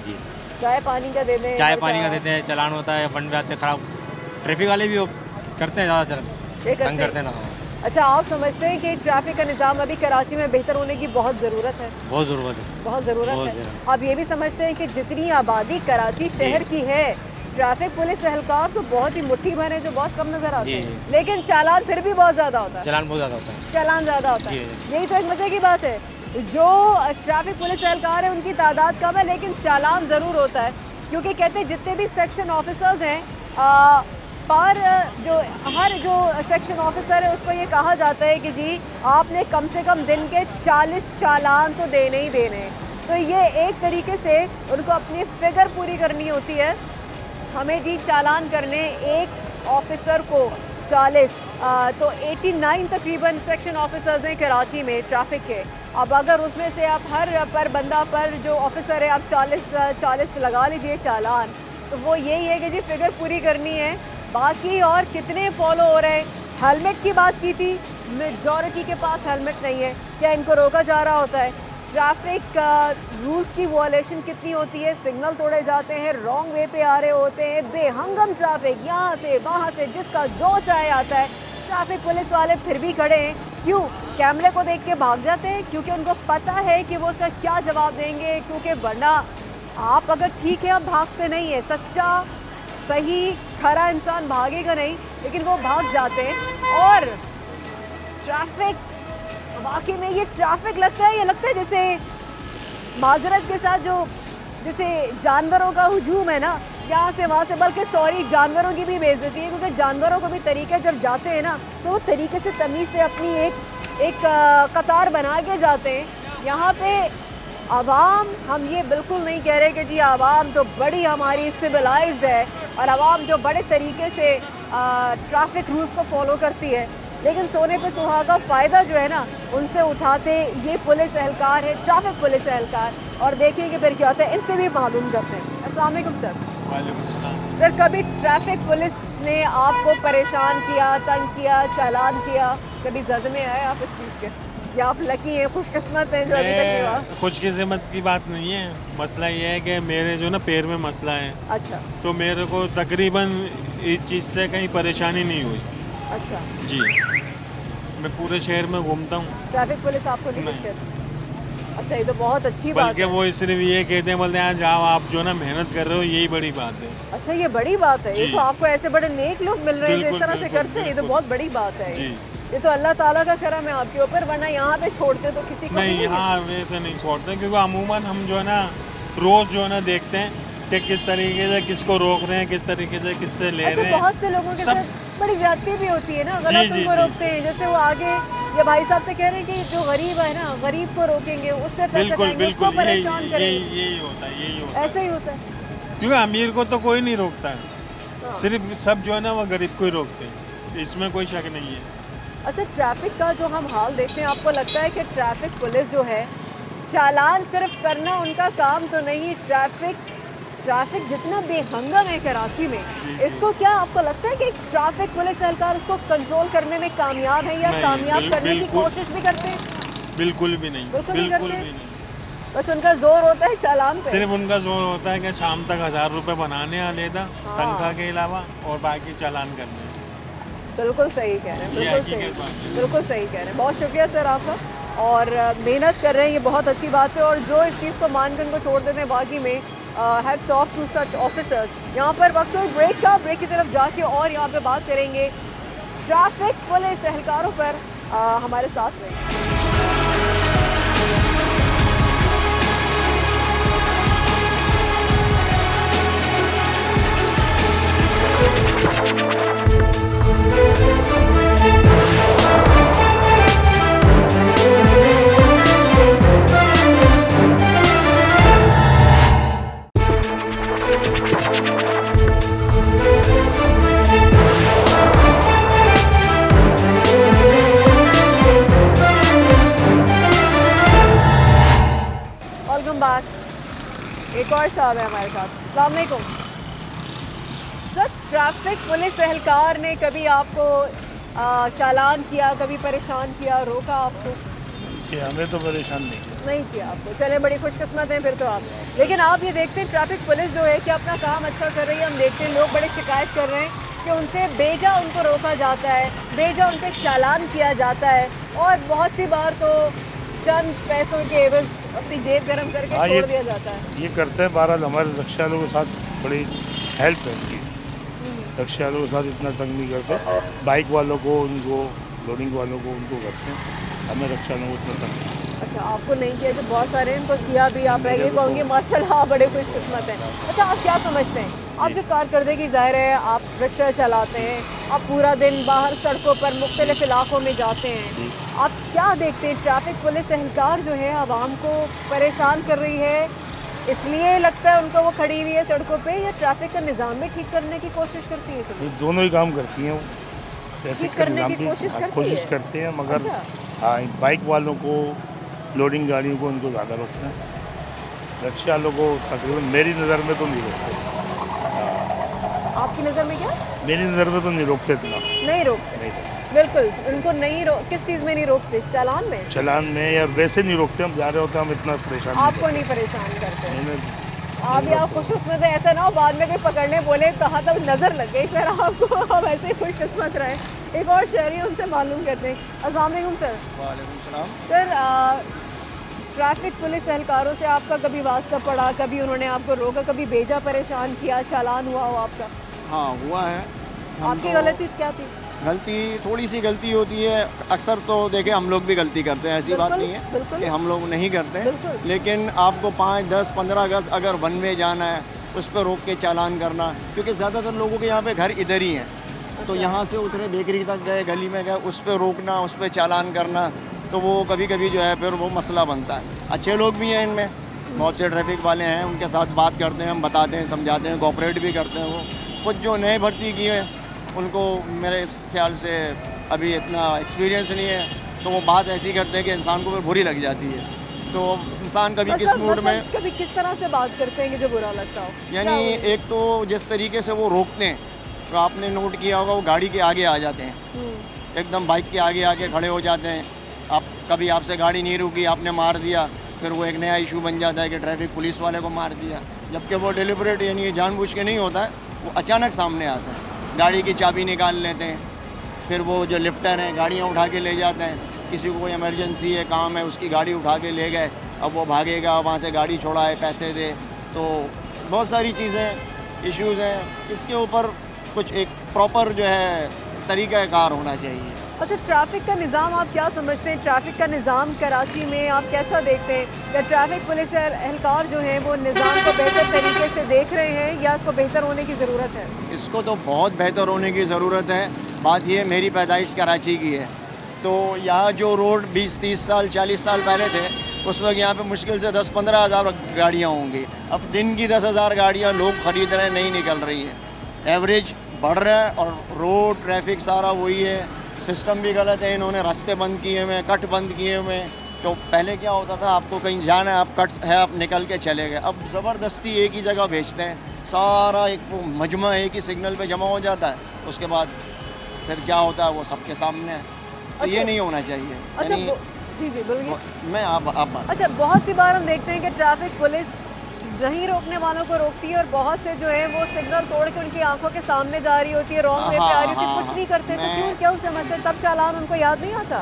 जी। चाय पानी का दे दें, चाय पानी का देते हैं, चालान होता है, फंड में आते खराब। ट्रैफिक वाले भी करते हैं ज़्यादा ये तंग करते हैं ना। अच्छा, आप समझते हैं कि ट्रैफिक का निज़ाम अभी कराची में बेहतर होने की बहुत ज़रूरत है? बहुत ज़रूरत है, बहुत ज़रूरत बहुत है। ज़रूरत। आप ये भी समझते हैं कि जितनी आबादी कराची शहर की है, ट्रैफिक पुलिस एहलकार तो बहुत ही मुट्ठी भर है, जो बहुत कम नज़र आते हैं, लेकिन चालान फिर भी बहुत ज़्यादा होता है। चालान बहुत ज़्यादा होता है। चालान ज़्यादा होता है, यही तो एक मज़े की बात है। जो ट्रैफिक पुलिस एहलकार है उनकी तादाद कम है, लेकिन चालान ज़रूर होता है, क्योंकि कहते हैं जितने भी सेक्शन ऑफिसर्स हैं पर जो सेक्शन ऑफिसर है उसको ये कहा जाता है कि जी आपने कम से कम दिन के 40 चालान तो देने ही देने हैं। तो ये एक तरीके से उनको अपनी फिगर पूरी करनी होती है। हमें जी चालान करने एक ऑफिसर को 40 तो 89 तकरीबन सेक्शन ऑफिसर्स हैं कराची में ट्रैफिक के। अब अगर उसमें से आप हर पर बंदा पर जो ऑफिसर है आप 40 लगा लीजिए चालान, तो वो यही है कि जी फिगर पूरी करनी है। बाकी और कितने फॉलो हो रहे हैं। हेलमेट की बात की थी, मेजॉरिटी के पास हेलमेट नहीं है, क्या इनको रोका जा रहा होता है? ट्रैफिक रूल्स की वॉलेशन कितनी होती है, सिग्नल तोड़े जाते हैं, रॉन्ग वे पे आ रहे होते हैं, बेहंगम ट्रैफिक यहाँ से वहाँ से जिसका जो चाहे आता है। ट्रैफिक पुलिस वाले फिर भी खड़े हैं, क्यों? कैमरे को देख के भाग जाते हैं क्योंकि उनको पता है कि वो उसका क्या जवाब देंगे, क्योंकि वरना आप अगर ठीक है आप भागते नहीं है, सच्चा सही खरा इंसान भागेगा नहीं, लेकिन वो भाग जाते हैं। और ट्रैफिक वाकई में ये ट्रैफिक लगता है, ये लगता है जैसे माजरत के साथ जो जैसे जानवरों का हुजूम है ना, यहाँ से वहाँ से, बल्कि सॉरी जानवरों की भी बेइज्जती है, क्योंकि जानवरों को भी तरीके जब जाते हैं ना तो वो तरीके से तमीज़ से अपनी एक कतार बना के जाते हैं। यहाँ पे आवाम, हम ये बिल्कुल नहीं कह रहे कि जी आवाम तो बड़ी हमारी सिविलाइज्ड है और आवाम जो बड़े तरीके से ट्रैफिक रूल्स को फॉलो करती है, लेकिन सोने पे सुहागा फ़ायदा जो है ना उनसे उठाते ये पुलिस एहलकार है, ट्रैफिक पुलिस एहलकार। और देखिए कि फिर क्या होता है, इनसे भी मालूम करते हैं। अस्सलाम वालेकुम सर। सर, कभी ट्रैफिक पुलिस ने आपको परेशान किया, तंग किया, चालान किया, कभी जद में आए आप इस चीज़ के, या आप लकी हैं, खुशकिस्मत हैं जो अभी तक नहीं हुआ? खुशकिस्मत की बात नहीं है, मसला ये है कि मेरे जो ना पैर में मसला है। अच्छा। तो मेरे को तकरीबन इस चीज़ से कहीं परेशानी नहीं हुई। अच्छा जी, मैं पूरे शहर में घूमता हूँ, ट्रैफिक पुलिस आपको नहीं कुछ कहती? अच्छा, ये तो बहुत अच्छी बात बल्कि है। वो सिर्फ ये कहते हैं, बोलते हैं जाओ आप जो ना मेहनत कर रहे हो, यही बड़ी बात है। अच्छा, ये बड़ी बात है। ये तो आपको ऐसे बड़े नेक लोग मिल रहे हैं जो इस तरह से करते हैं, ये तो बहुत बड़ी बात है। ये तो अल्लाह ताला का करम है आपके ऊपर, वरना यहाँ पे छोड़ते तो किसी को नहीं, यहाँ वैसे नहीं छोड़ते, क्योंकि अमूमन हम जो है ना रोज़ जो है ना देखते हैं कि किस तरीके से किसको रोक रहे हैं, किस तरीके से किससे ले रहे हैं। बहुत से लोगों के साथ बड़ी ज्यादती भी होती है ना, अगर आप उनको रोकते हैं, जैसे वो आगे ये भाई साहब तो कह रहे हैं कि जो गरीब है ना, गरीब को रोकेंगे, उससे पैसे खाएंगे, उसको परेशान करेंगे। यही होता है, यही होता है, ऐसा ही होता है। क्योंकि अमीर को तो कोई नहीं रोकता है, सिर्फ सब जो है ना वो गरीब को ही रोकते हैं, इसमें कोई शक नहीं है। अच्छा, ट्रैफिक का जो हम हाल देखते हैं, आपको लगता है कि ट्रैफिक पुलिस जो है चालान सिर्फ करना उनका काम तो नहीं, ट्रैफिक जितना बेहंगम है कराची में, इसको क्या आपको लगता है कि ट्रैफिक पुलिस एहलकार उसको कंट्रोल करने में कामयाब है या कामयाब करने की कोशिश भी करते हैं? बिल्कुल भी नहीं, बिल्कुल भी नहीं। बस उनका जोर होता है चालान पे, सिर्फ उनका जोर होता है कि शाम तक 1000 रुपये बनाने आलेदा तनख्वाह के अलावा, और बाकी चालान करने। बिल्कुल सही कह रहे हैं, बिल्कुल सही कह रहे हैं। बहुत शुक्रिया सर आपका, और मेहनत कर रहे हैं, ये बहुत अच्छी बात है। और जो इस चीज़ को मान कर उनको छोड़ देते हैं, बाकी में hats off to such officers. यहाँ पर वक्त हुई ब्रेक की तरफ जाके और यहाँ पे बात करेंगे ट्रैफिक पुलिस एहलकारों पर। हमारे साथ रहिए। एक और साहब है हमारे साथ। अस्सलाम वालेकुम सर, ट्रैफिक पुलिस एहलकार ने कभी आपको चालान किया, कभी परेशान किया, रोका आपको? हमें तो परेशान नहीं किया आपको, चले बड़ी खुशकिस्मत हैं फिर तो आप। लेकिन आप ये देखते हैं ट्रैफिक पुलिस जो है कि अपना काम अच्छा कर रही है, हम देखते हैं लोग बड़े शिकायत कर रहे हैं कि उनसे बेजा उनको रोका जाता है, बेजा उन पर चालान किया जाता है, और बहुत सी बार तो चंद पैसों के एवज अपनी जेब गर्म करके छोड़ दिया जाता है। ये करते हैं। बहरहाल हमारे रक्षा वालों के साथ बड़ी हेल्प है उनकी, रक्षा वालों के साथ इतना तंग नहीं करते, बाइक वालों को, उनको लोडिंग वालों को उनको करते हैं, हमें रक्षा वालों को उतना तंग नहीं। अच्छा, आपको नहीं किया, जो बहुत सारे हैं इनको किया भी, आप रह गए, कहूँगी माशाल्लाह बड़े खुशकिस्मत हैं। अच्छा, आप क्या समझते हैं, आप जो कारकर्दगी ज़ाहिर है, आप रिक्शा चलाते हैं, आप पूरा दिन बाहर सड़कों पर मुख्तलिफ इलाकों में जाते हैं, आप क्या देखते हैं ट्रैफिक पुलिस एहलकार जो है आवाम को परेशान कर रही है, इसलिए लगता है उनको वो खड़ी हुई है सड़कों पे, या ट्रैफिक का निज़ाम भी ठीक करने की कोशिश करती है? ये दोनों ही काम करती हैं वो, ट्रैफिक ठीक का करने निज़ाम की भी कोशिश करती कोशिश है? करते हैं, मगर अच्छा। हाँ, बाइक वालों को, लोडिंग गाड़ियों को उनको ज़्यादा रोकते हैं। रिक्शा वालों को तकरीबन मेरी नज़र में तो नहीं रोकते। आपकी नज़र में क्या? मेरी नज़र में तो नहीं रोकते इतना। नहीं रोकते, नहीं रोकते। बिल्कुल उनको नहीं किस चीज़ में नहीं रोकते? चालान में? चलान में या वैसे नहीं रोकते, हम जा रहे होते हैं, हम इतना परेशान आपको नहीं परेशान करते? नहीं, आप या खुशकिस्मत है, ऐसा ना हो बाद में कोई पकड़ने बोले कहाँ तक नज़र लग गई सर आपको, हम ऐसे ही खुशकिस्मत रहे। एक और शहरी उनसे मालूम करते हैं। अस्सलाम वालेकुम सर। वालेकुम सलाम। सर, ट्रैफिक पुलिस एहलकारों से आपका कभी वास्ता पड़ा, कभी उन्होंने आपको रोका, कभी भेजा, परेशान किया, चालान हुआ हो आपका? हाँ, हुआ है। आपकी गलती क्या थी? गलती थोड़ी सी गलती होती है, अक्सर तो देखे हम लोग भी गलती करते हैं, ऐसी बात नहीं है कि हम लोग नहीं करते, लेकिन आपको 5, 10, 15 गज अगर वन वे जाना है, उस पर रोक के चालान करना, क्योंकि ज़्यादातर लोगों के यहाँ पे घर इधर ही हैं, तो यहाँ से उतरे बेकरी तक गए, गली में गए, उस पर रोकना, उस पर चालान करना, तो वो कभी कभी जो है फिर वो मसला बनता है। अच्छे लोग भी हैं इनमें, बहुत से ट्रैफिक वाले हैं, उनके साथ बात करते हैं, हम बताते हैं, समझाते हैं, कोऑपरेट भी करते हैं। वो कुछ जो नए भर्ती किए हैं उनको मेरे ख्याल से अभी इतना एक्सपीरियंस नहीं है, तो वो बात ऐसी करते हैं कि इंसान को फिर बुरी लग जाती है। तो इंसान कभी किस मूड में, कभी किस तरह से बात करते हैं कि जो बुरा लगता हो? यानी एक तो जिस तरीके से वो रोकते हैं, तो आपने नोट किया होगा, वो गाड़ी के आगे आ जाते हैं, एकदम बाइक के आगे आके खड़े हो जाते हैं। आप कभी आपसे गाड़ी नहीं रुकी, आपने मार दिया, फिर वो एक नया इशू बन जाता है कि ट्रैफिक पुलिस वाले को मार दिया, जबकि वो डिलिबरेट यानी जानबूझ के नहीं होता है, वो अचानक सामने आता है। गाड़ी की चाबी निकाल लेते हैं, फिर वो जो लिफ्टर हैं गाड़ियाँ उठा के ले जाते हैं, किसी को कोई इमरजेंसी है, काम है, उसकी गाड़ी उठा के ले गए, अब वो भागेगा, वहाँ से गाड़ी छोड़ाए, पैसे दे, तो बहुत सारी चीज़ें इश्यूज़ हैं। इसके ऊपर कुछ एक प्रॉपर जो है तरीक़ाकार होना चाहिए। अच्छा, ट्रैफिक का निज़ाम आप क्या समझते हैं? ट्रैफिक का निज़ाम कराची में आप कैसा देखते हैं? या ट्रैफिक पुलिस एहलकार जो हैं वो निज़ाम को बेहतर तरीके से देख रहे हैं, या इसको बेहतर होने की ज़रूरत है? इसको तो बहुत बेहतर होने की ज़रूरत है। बात ये, मेरी पैदाइश कराची की है, तो यहाँ जो रोड 20-30 साल 40 साल पहले थे, उस वक्त यहाँ पे मुश्किल से 10-15 हज़ार गाड़ियाँ होंगी। अब दिन की 10,000 गाड़ियाँ लोग ख़रीद रहे हैं, नहीं निकल रही है, एवरेज बढ़ रहा है, और रोड ट्रैफिक सारा वही है। सिस्टम भी गलत है, इन्होंने रास्ते बंद किए हुए, कट बंद किए हुए। तो पहले क्या होता था, आपको कहीं जाना है, आप कट है, आप निकल के चले गए। अब ज़बरदस्ती एक ही जगह भेजते हैं, सारा एक मजमा एक ही सिग्नल पे जमा हो जाता है, उसके बाद फिर क्या होता है वो सबके सामने है। तो ये नहीं होना चाहिए। अच्छा, जी जी बोलिए। मैं आप अच्छा, बहुत सी बार हम देखते हैं कि ट्रैफिक पुलिस नहीं रोकने वालों को रोकती है, और बहुत से जो है वो सिग्नल तोड़ के उनकी आंखों के सामने जा रही होती है, रॉन्ग वे पे आ रही होती है, कुछ नहीं करते। तो क्यों, क्या समझते, तब चालान उनको याद नहीं आता?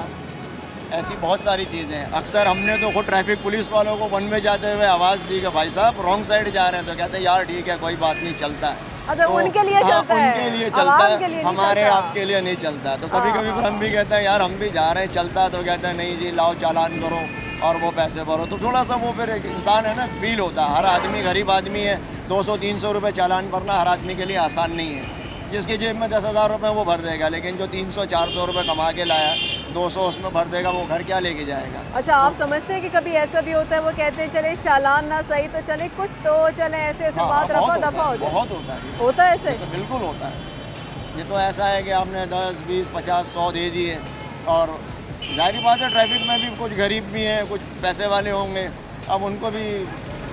ऐसी बहुत सारी चीज़ें हैं। अक्सर हमने तो खुद ट्रैफिक पुलिस वालों को वन में जाते हुए आवाज़ दी कि भाई साहब रॉन्ग साइड जा रहे हैं, तो कहते हैं यार ठीक है, कोई बात नहीं, चलता है। अच्छा, तो उनके लिए चलता है, उनके लिए चलता है, हमारे आपके लिए नहीं चलता। तो कभी कभी हम भी कहते हैं यार हम भी जा रहे हैं, चलता है, तो कहते हैं नहीं जी लाओ चालान करो और वो पैसे भरो। तो थोड़ा सा वो फिर एक इंसान है ना, फील होता है। हर आदमी गरीब आदमी है, 200-300 रुपये चालान भरना हर आदमी के लिए आसान नहीं है। जिसकी जेब में 10,000 रुपये वो भर देगा, लेकिन जो 300-400 रुपये कमा के लाया 200 उसमें भर देगा, वो घर क्या लेके जाएगा? अच्छा, आप समझते हैं कि कभी ऐसा भी होता है, वो कहते हैं चले चालान ना सही तो चले कुछ तो चले, ऐसे ऐसे बात रफा दफा हो जाए? बहुत होता है, होता है ऐसे? तो बिल्कुल होता है। ये तो ऐसा है कि आपने 10, 20, 50, 100 दे दिए, और जाहिर बात है ट्रैफिक में भी कुछ गरीब भी हैं, कुछ पैसे वाले होंगे, अब उनको भी,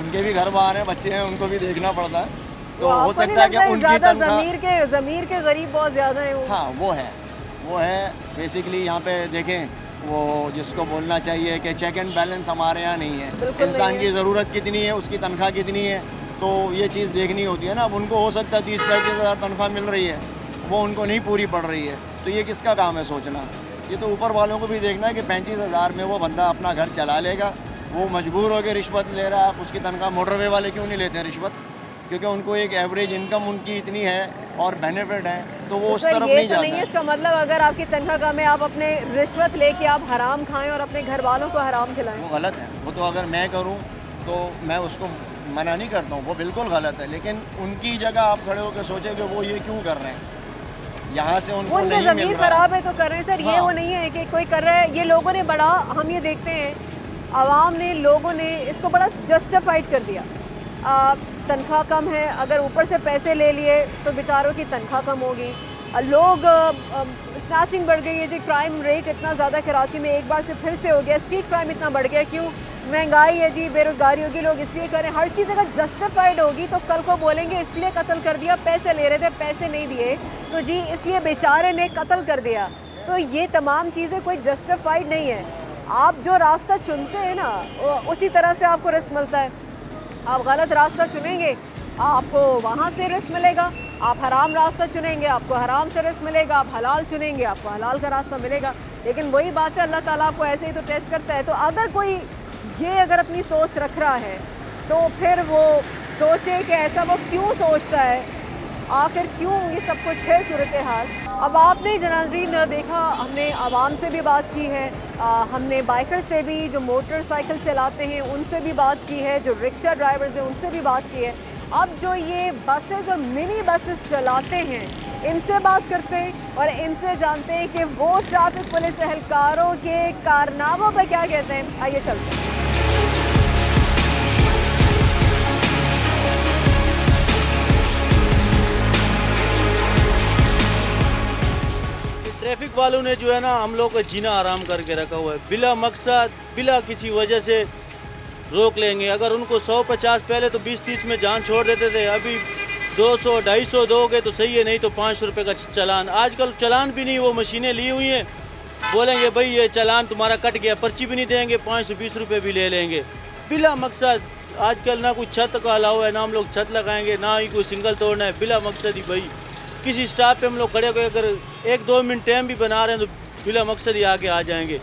उनके भी घर बाहर हैं, बच्चे हैं, उनको भी देखना पड़ता है। तो हो सकता है कि उनकी तनख्वाह, ज़मीर के गरीब बहुत ज़्यादा है। हाँ, वो है बेसिकली। यहाँ पे देखें, वो जिसको बोलना चाहिए कि चेक एंड बैलेंस हमारे यहाँ नहीं है। इंसान की ज़रूरत कितनी है, उसकी तनख्वाह कितनी है, तो ये चीज़ देखनी होती है ना। अब उनको हो सकता है 30-35 हज़ार तनख्वाह मिल रही है, वो उनको नहीं पूरी पड़ रही है, तो ये किसका काम है सोचना? ये तो ऊपर वालों को भी देखना है कि 35 हज़ार में वो बंदा अपना घर चला लेगा। वो मजबूर होकर रिश्वत ले रहा है, आप उसकी तनख्वाह, मोटरवे वाले क्यों नहीं लेते हैं रिश्वत? क्योंकि उनको एक एवरेज इनकम उनकी इतनी है और बेनिफिट है, तो वो उस सर तरफ ये नहीं तो जाता नहीं है है। इसका मतलब अगर आपकी तनख्वाह कम है आप अपने रिश्वत लेके आप हराम खाएं और अपने घर वालों को हराम खिलाएं। वो गलत है। वो तो अगर मैं करूं तो मैं उसको मना नहीं करता हूं, वो बिल्कुल गलत है, लेकिन उनकी जगह आप खड़े होकर सोचें कि वो ये क्यों कर रहे हैं, यहाँ से उनको उनकी नहीं मिल ज़मीर रहा है। खराब है तो कर रहे हैं सर। ये हाँ। वो नहीं है कि कोई कर रहा है, ये लोगों ने बड़ा, हम ये देखते हैं आवाम ने, लोगों ने इसको बड़ा जस्टिफाइड कर दिया। तनख्वाह कम है, अगर ऊपर से पैसे ले लिए तो बेचारों की तनख्वाह कम होगी। लोग स्नैचिंग बढ़ गई है जी, क्राइम रेट इतना ज़्यादा कराची में एक बार से फिर से हो गया, स्ट्रीट क्राइम इतना बढ़ गया, क्यों? महंगाई है जी, बेरोज़गारी होगी, लोग इसलिए करें। हर चीज़ अगर जस्टिफाइड होगी तो कल को बोलेंगे इसलिए कत्ल कर दिया, पैसे ले रहे थे, पैसे नहीं दिए तो जी इसलिए बेचारे ने कत्ल कर दिया। तो ये तमाम चीज़ें कोई जस्टिफाइड नहीं है। आप जो रास्ता चुनते हैं ना उसी तरह से आपको रिस्क मिलता है। आप गलत रास्ता चुनेंगे आपको वहाँ से रिस्क मिलेगा, आप हराम रास्ता चुनेंगे आपको हराम से रिस्क मिलेगा, आप हलाल चुनेंगे आपको हलाल का रास्ता मिलेगा। लेकिन वही बात है, अल्लाह ताला आपको ऐसे ही तो टेस्ट करता है। तो अगर कोई ये अगर अपनी सोच रख रहा है तो फिर वो सोचे कि ऐसा वो क्यों सोचता है, आखिर क्यों ये सब कुछ है सूरत हाल। अब आपने जनाज़रीन देखा, हमने आवाम से भी बात की है, हमने बाइकर से भी, जो मोटरसाइकिल चलाते हैं उनसे भी बात की है, जो रिक्शा ड्राइवर्स हैं उनसे भी बात की है। अब जो ये बसेस और मिनी बसेस चलाते हैं इनसे बात करते हैं और इनसे जानते हैं कि वो ट्रैफिक पुलिस एहलकारों के कारनामों पर क्या कहते हैं। आइए चलते हैं। ट्रैफिक वालों ने जो है ना हम लोग का जीना आराम करके रखा हुआ है, बिला मकसद बिला किसी वजह से रोक लेंगे। अगर उनको 150 पहले तो 20-30 में जान छोड़ देते थे, अभी 200-250 दोगे तो सही है, नहीं तो 500 रुपये का चालान। आजकल चालान भी नहीं, वो मशीनें ली हुई हैं, बोलेंगे भाई ये चालान तुम्हारा कट गया, पर्ची भी नहीं देंगे, 520 रुपये भी ले लेंगे बिला मकसद। आजकल ना कोई छत का अलावा है, ना हम लोग छत लगाएंगे, ना ही कोई सिंगल तोड़ना है, बिला मकसद ही भाई किसी स्टॉप पे हम लोग खड़े होकर अगर 1-2 मिनट टाइम भी बना रहे हैं तो बिला मकसद ही आके आ जाएंगे,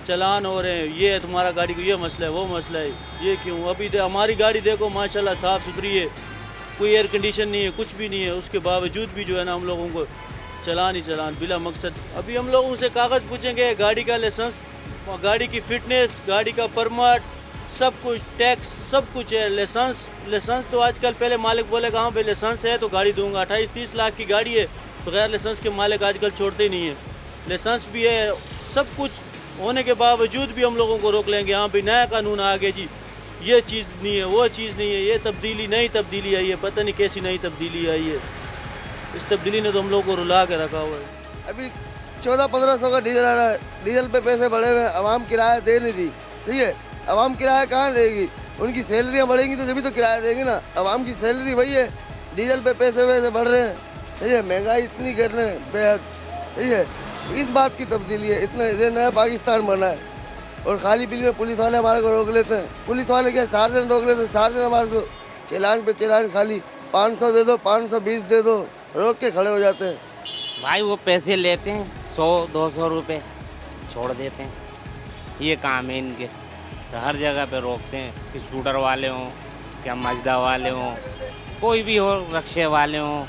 चलान हो रहे हैं, ये है तुम्हारा गाड़ी को ये मसला है, वो मसला है, ये क्यों। अभी हमारी गाड़ी देखो माशाल्लाह साफ़ सुथरी है, कोई एयर कंडीशन नहीं है, कुछ भी नहीं है, उसके बावजूद भी जो है ना हम लोगों को चलान ही चलान बिला मकसद। अभी हम लोगों से कागज़ पूछेंगे, गाड़ी का लाइसेंस, गाड़ी की फ़िटनेस, गाड़ी का परमिट, सब कुछ, टैक्स, सब कुछ है। लाइसेंस तो आजकल, पहले मालिक बोलेगा हाँ भाई लाइसेंस है तो गाड़ी दूंगा, 28-30 लाख की गाड़ी है, बगैर लाइसेंस के मालिक आजकल छोड़ते ही नहीं है। लाइसेंस भी है, सब कुछ होने के बावजूद भी हम लोगों को रोक लेंगे। हाँ भाई नया कानून आ गया जी, ये चीज़ नहीं है, वो चीज़ नहीं है, ये तब्दीली, नई तब्दीली आई है, पता नहीं कैसी नई तब्दीली आई है। इस तब्दीली ने तो हम लोग को रुला के रखा हुआ है। अभी 1400-1500 का डीजल आ रहा है, डीजल पे पैसे बढ़े हुए हैं, आवाम किराया दे नहीं रही, सही है। आवाम किराया कहाँ देगी, उनकी सैलरियाँ बढ़ेंगी तो जभी तो किराया देंगे ना। आवाम की सैलरी वही है, डीजल पे पैसे वैसे बढ़ रहे हैं, सही है। महंगाई इतनी कर रहे हैं बेहद, सही है। इस बात की तब्दीली है, इतना ये नया पाकिस्तान बना है। और खाली बिल में पुलिस वाले हमारे को रोक लेते हैं, पुलिस वाले क्या 4 जन रोक लेते हैं, 4 जन हमारे को चालान पे चालान, खाली 500 दे दो, 520 दे दो, रोक के खड़े हो जाते हैं। भाई वो पैसे लेते हैं 100-200 रुपये छोड़ देते हैं, ये काम है इनके। तो हर जगह पे रोकते हैं, स्कूटर वाले हों या मजदा वाले हों, कोई भी हो, रक्शे वाले हों,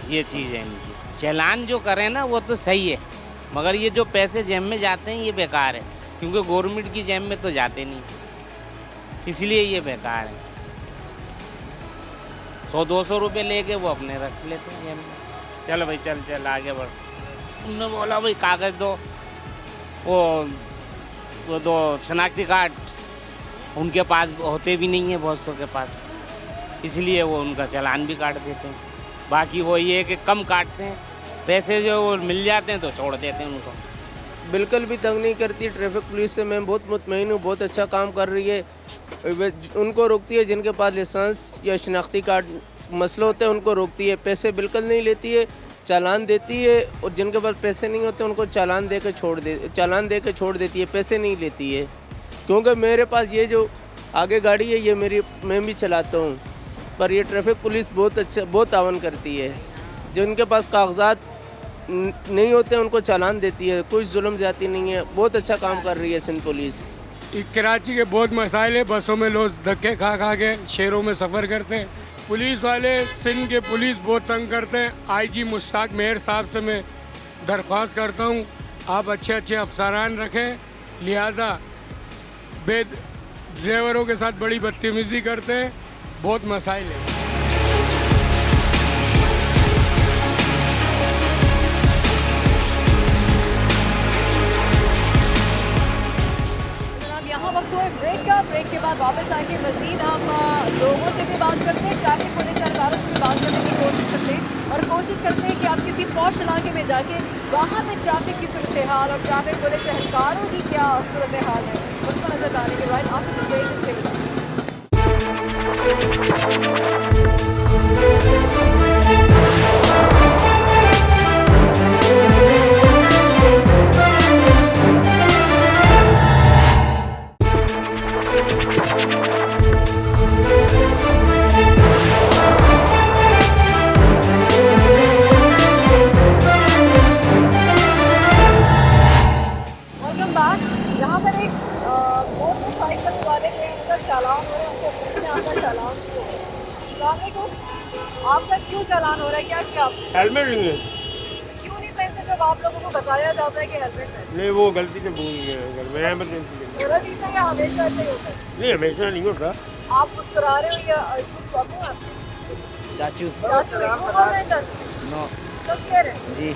ये चीज़ है इनकी। चालान जो करें ना वो तो सही है, मगर ये जो पैसे जेब में जाते हैं ये बेकार है, क्योंकि गवर्नमेंट की जेब में तो जाते नहीं, इसलिए ये बेकार है। 100-200 रुपये लेके वो अपने रख लेते हैं जेब में। चलो भाई चल आगे बढ़। उन्होंने बोला भाई कागज़ दो, वो दो शनाख्ती कार्ड, उनके पास होते भी नहीं है बहुत सौ के पास, इसलिए वो उनका चालान भी काट देते हैं। बाकी वो ये कि कम काटते हैं पैसे, जो वो मिल जाते हैं तो छोड़ देते हैं उनको। बिल्कुल भी तंग नहीं करती ट्रैफिक पुलिस से, मैं बहुत मुतमईन हूँ, बहुत अच्छा काम कर रही है। उनको रोकती है जिनके पास लाइसेंस या शनाख्ती कार्ड मसले होते हैं, उनको रोकती है, पैसे बिल्कुल नहीं लेती है, चालान देती है। और जिनके पास पैसे नहीं होते उनको चालान दे के छोड़ देती है, पैसे नहीं लेती है। क्योंकि मेरे पास ये जो आगे गाड़ी है ये मैं भी चलाता हूँ, पर ये ट्रैफिक पुलिस बहुत तावन करती है। जिनके पास कागजात नहीं होते उनको चालान देती है, कोई जुल्म ज़्यादती नहीं है, बहुत अच्छा काम कर रही है सिंध पुलिस। कराची के बहुत मसाइल है। बसों में लोग धक्के खा खा के शहरों में सफ़र करते हैं। पुलिस वाले, सिंध के पुलिस बहुत तंग करते हैं। आईजी मुश्ताक मेहर साहब से मैं दरख्वास्त करता हूँ, आप अच्छे अच्छे अफसरान रखें। लिहाजा ड्राइवरों के साथ बड़ी बदतमीज़ी करते हैं, बहुत मसाइल है। ब्रेक के बाद वापस आके मज़ीद हम लोगों से भी बात करते हैं, ट्रैफिक पुलिस सरकारों से भी बात करने की कोशिश करते हैं और कोशिश करते हैं कि आप किसी पॉश इलाके में जाके वहाँ पे ट्रैफिक की सूरत हाल और ट्रैफिक पुलिस एहलकारों की क्या सूरत हाल है उसको नजर डालने के बाद आपको ब्रेक आपका क्यों चालान हो रहा है? क्या क्या हेलमेट नहीं है? क्यों नहीं पहनते जब आप लोगों को बताया जाता है कि हेलमेट पहने? नहीं, वो गलती से भूल गए घर में, इमरजेंसी के गलती से या हमेशा ऐसे ही होता है? नहीं, हमेशा नहीं होता। आप मुस्कुरा रहे हो या झूठ बोल रहे हो? चाचू चाचू झूठ बोल रहे हैं चाचू? नो जी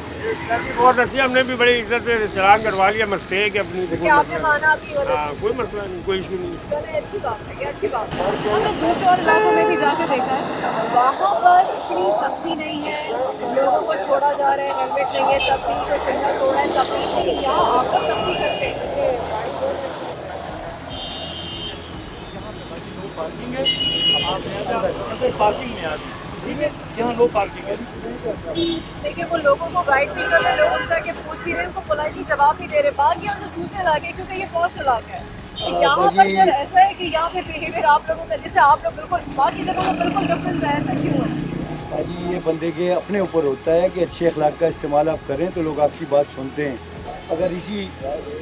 बहुत अच्छी, हमने भी बड़ी इज्जत से चलान करवा लिया, मिस्टेक है अपनी। क्या आपने माना आपकी वजह? हाँ, कोई मसला नहीं, कोई इशू नहीं। चले, अच्छी बात है, ये अच्छी बात है। हमने दूसरे और इलाकों में भी जाके देखा है, वहाँ पर इतनी सख्ती नहीं है, लोगों को छोड़ा जा रहा है, हेलमेट नहीं है तब भी, कोई सिग्नल तोड़ा है तब भी, लेकिन यहाँ आपका सख्ती करते हैं। पार्किंग है, पार्किंग में आती ठीक है, यहाँ लो पार्किंग है। देखिए वो लोगों को गाइड भी कर रहे हैं, लोगों से जाके पूछ भी रहे हैं, उनको पोलाइटली जवाब भी दे रहे हैं। बाकी हम जो दूसरे इलाके, क्योंकि ये पॉश इलाका है, यहाँ पर सर ऐसा है कि यहाँ पे बिहेवियर आप लोगों का, जैसे आप लोग बिल्कुल बाकी जगहों में बिल्कुल डिफरेंट है, ऐसा क्यों है? भाजी ये बंदे के अपने ऊपर होता है कि अच्छे अखलाक का इस्तेमाल आप करें तो लोग आपकी बात सुनते हैं। अगर इसी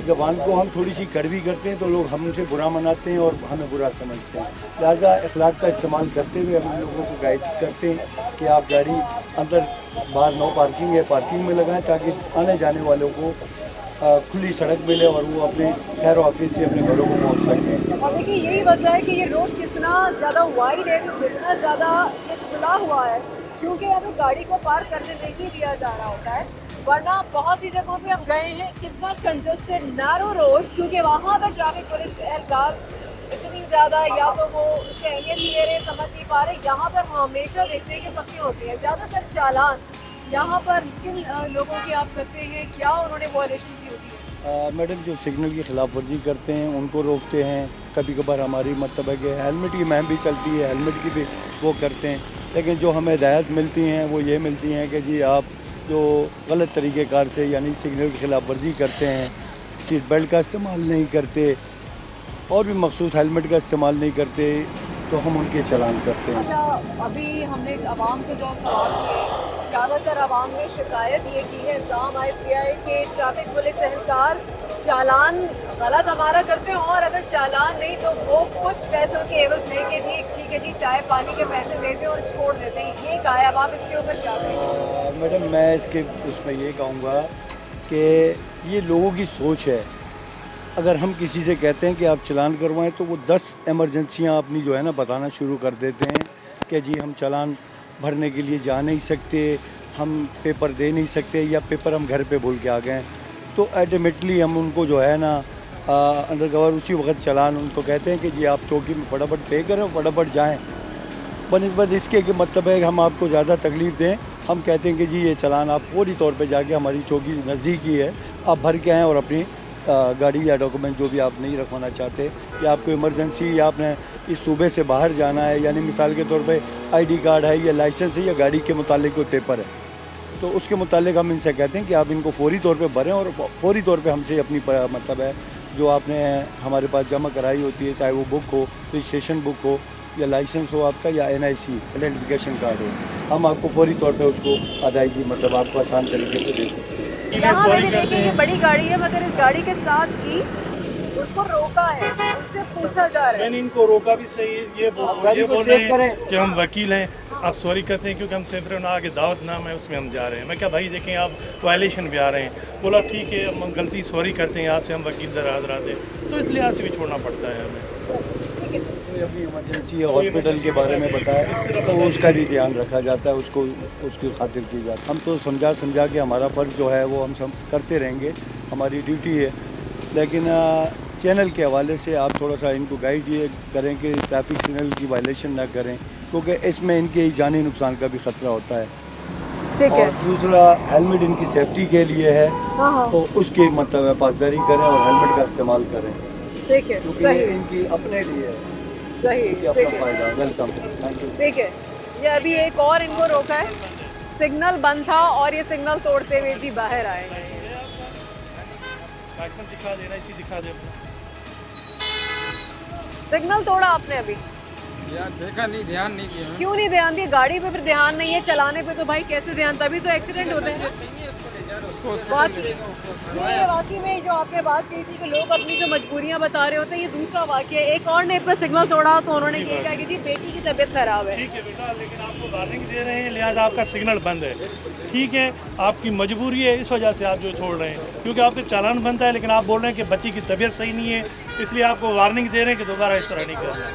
ज़बान को हम थोड़ी सी कड़वी करते हैं तो लोग हमसे बुरा मनाते हैं और हमें बुरा समझते हैं। लिहाजा अखलाक का इस्तेमाल करते हुए हम लोगों को गाइड करते हैं कि आप गाड़ी अंदर बाहर नो पार्किंग है, पार्किंग में लगाएं ताकि आने जाने वालों को खुली सड़क मिले और वो अपने खैर ऑफिस से अपने घरों को पहुँच सकें। और देखिए यही वजह है कि ये रोड कितना ज़्यादा वाइड है, कितना ज़्यादा ये खुला हुआ है, क्योंकि हमें गाड़ी को पार्क करने नहीं दिया जा रहा होता है। वरना बहुत सी जगहों पे हम गए हैं, कितना कंजस्टेड नैरो रोड, क्योंकि वहाँ पर ट्रैफिक पुलिस एहलकार इतनी ज़्यादा या तो वो उससे अहमियत नहीं दे रहे, समझ नहीं पा रहे। यहाँ पर हम हमेशा देखते हैं कि सख्ती होती है। ज़्यादातर चालान यहाँ पर किन लोगों की आप करते हैं, क्या उन्होंने वॉयलेशन की होती है? मैडम जो सिग्नल की खिलाफ वर्जी करते हैं उनको रोकते हैं। कभी कभार हमारी मतलब है कि हेलमेट की मुहिम भी चलती है, हेलमेट की भी वो करते हैं, लेकिन जो हमें हिदायत मिलती हैं वो ये मिलती हैं कि जी आप जो गलत तरीक़ेकार से यानी सिग्नल की खिलाफ वर्जी करते हैं, सीट बेल्ट का इस्तेमाल नहीं करते और भी मखसूस हेलमेट का इस्तेमाल नहीं करते, तो हम उनके चालान करते हैं। अच्छा, अभी हमने आवाम से जो सवाल किए, ज़्यादातर आवाम ने शिकायत ये की है, इल्ज़ाम आयद किया है कि ट्रैफिक पुलिस एहलकार चालान गलत हमारा करते हैं और अगर चालान नहीं तो वो कुछ पैसों के एवज लेके जी ठीक है जी चाय पानी के पैसे देते हैं और छोड़ देते हैं। ये कहा है, अब आप इसके ऊपर क्या कहेंगे? मैडम मैं इसके उसमें ये कहूँगा कि ये लोगों की सोच है। अगर हम किसी से कहते हैं कि आप चालान करवाएं तो वो 10 इमरजेंसियाँ अपनी जो है ना बताना शुरू कर देते हैं कि जी हम चालान भरने के लिए जा नहीं सकते, हम पेपर दे नहीं सकते या पेपर हम घर पे भूल के आ गए। तो अल्टीमेटली हम उनको जो है ना अंडर कवर उसी वक्त चालान उनको कहते हैं कि जी आप चौकी में फटाफट पे करें, फटाफट जाएँ। बनिस्बत इसके कि मतलब है कि हम आपको ज़्यादा तकलीफ़ दें, हम कहते हैं कि जी ये चालान आप फौरी तौर पे जाके हमारी चौकी नज़दीक ही है, आप भर के आएँ और अपनी गाड़ी या डॉक्यूमेंट जो भी आप नहीं रखवाना चाहते या आपको इमरजेंसी या आपने इस सूबे से बाहर जाना है, यानी मिसाल के तौर पे आईडी कार्ड है या लाइसेंस है या गाड़ी के मुतालिक कोई पेपर है, तो उसके मुतालिक हम इनसे कहते हैं कि आप इनको फौरी तौर पे भरें और फौरी तौर पे हमसे अपनी मतलब है जो आपने हमारे पास जमा कराई होती है, चाहे वो बुक हो, रजिस्ट्रेशन बुक हो या लाइसेंस हो आपका या NIC आइडेंटिफिकेशन कार्ड हो, हम आपको फौरी तौर पे उसको अदायगी मतलब आपको आसान तरीके से दे सकते हैं। यहाँ पे भी देखिए ये बड़ी गाड़ी है, मगर इस गाड़ी के साथ ही उसको रोका है, उनसे पूछा जा रहा है। मैंने इनको रोका भी सही है, ये गाड़ी को बोल सेव रहे करें। हैं कि हम वकील हैं, आप सॉरी कहते हैं क्योंकि हम सिर्फ ना आगे दावतनामा है उसमें हम जा रहे हैं। मैं क्या भाई देखें आप वायलेशन भी आ रहे हैं। बोला ठीक है हम गलती सॉरी करते हैं आपसे, हम वकील दर हाजिर आते हैं, तो इस लिहाज से भी छोड़ना पड़ता है हमें। कोई अभी इमरजेंसी हॉस्पिटल के बारे में बताया तो उसका भी ध्यान रखा जाता है, उसको उसकी खातिर की जाती है। हम तो समझा के हमारा फ़र्ज़ जो है वो हम सब करते रहेंगे, हमारी ड्यूटी है। लेकिन चैनल के हवाले से आप थोड़ा सा इनको गाइड ये करें कि ट्रैफिक सिग्नल की वायलेशन ना करें, क्योंकि इसमें इनके जानी नुकसान का भी ख़तरा होता है। ठीक है। और दूसरा हेलमेट इनकी सेफ्टी के लिए है, हाँ। तो उसकी मतलब पासदारी करें और हेलमेट का इस्तेमाल करें, ठीक है, क्योंकि सही ये इनकी अपने लिए है, सही, अपना ठीक है, फ़ायदा। Welcome, thank you. ठीक है। ये अभी एक और इनको रोका है, सिग्नल बंद था और ये सिग्नल तोड़ते हुए जी बाहर आए। लाइसेंस दिखा देना, इसी दिखा दे। सिग्नल तोड़ा आपने अभी? यार देखा नहीं, ध्यान नहीं दिया। क्यों नहीं ध्यान दिया? गाड़ी पे फिर ध्यान नहीं है, चलाने पे तो भाई कैसे ध्यान, तभी तो एक्सीडेंट होते हैं। वाकई में जो आपने बात की थी कि लोग अपनी जो मजबूरियां बता रहे होते हैं, ये दूसरा वाकया है। एक और ने पर सिग्नल तोड़ा तो उन्होंने ये कहा कि जी बेटी की तबीयत खराब है। ठीक है बेटा, लेकिन आपको वार्निंग दे रहे हैं, लिहाजा आपका सिग्नल बंद है। ठीक है, आपकी मजबूरी है, इस वजह से आप जो छोड़ रहे हैं, क्योंकि आपका चालान बनता है, लेकिन आप बोल रहे हैं कि बच्ची की तबीयत सही नहीं है, इसलिए आपको वार्निंग दे रहे हैं कि दोबारा इस तरह नहीं करना।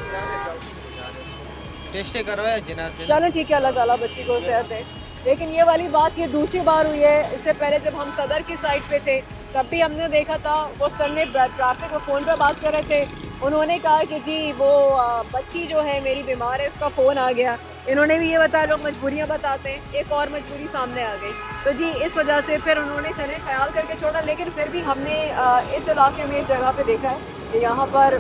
टेस्ट करवाया जिना से। चलो ठीक है, अल्लाह ताला बच्ची को सेहत दे। लेकिन ये वाली बात ये दूसरी बार हुई है। इससे पहले जब हम सदर की साइड पे थे तब भी हमने देखा था, वो सर ने ट्रैफिक और फ़ोन पे बात कर रहे थे। उन्होंने कहा कि जी वो बच्ची जो है मेरी बीमार है, उसका फ़ोन आ गया। इन्होंने भी ये बताया, लोग मजबूरियाँ बताते हैं, एक और मजबूरी सामने आ गई। तो जी इस वजह से फिर उन्होंने चले ख्याल करके छोड़ा। लेकिन फिर भी हमने इस इलाके में इस जगह पे देखा है कि यहाँ पर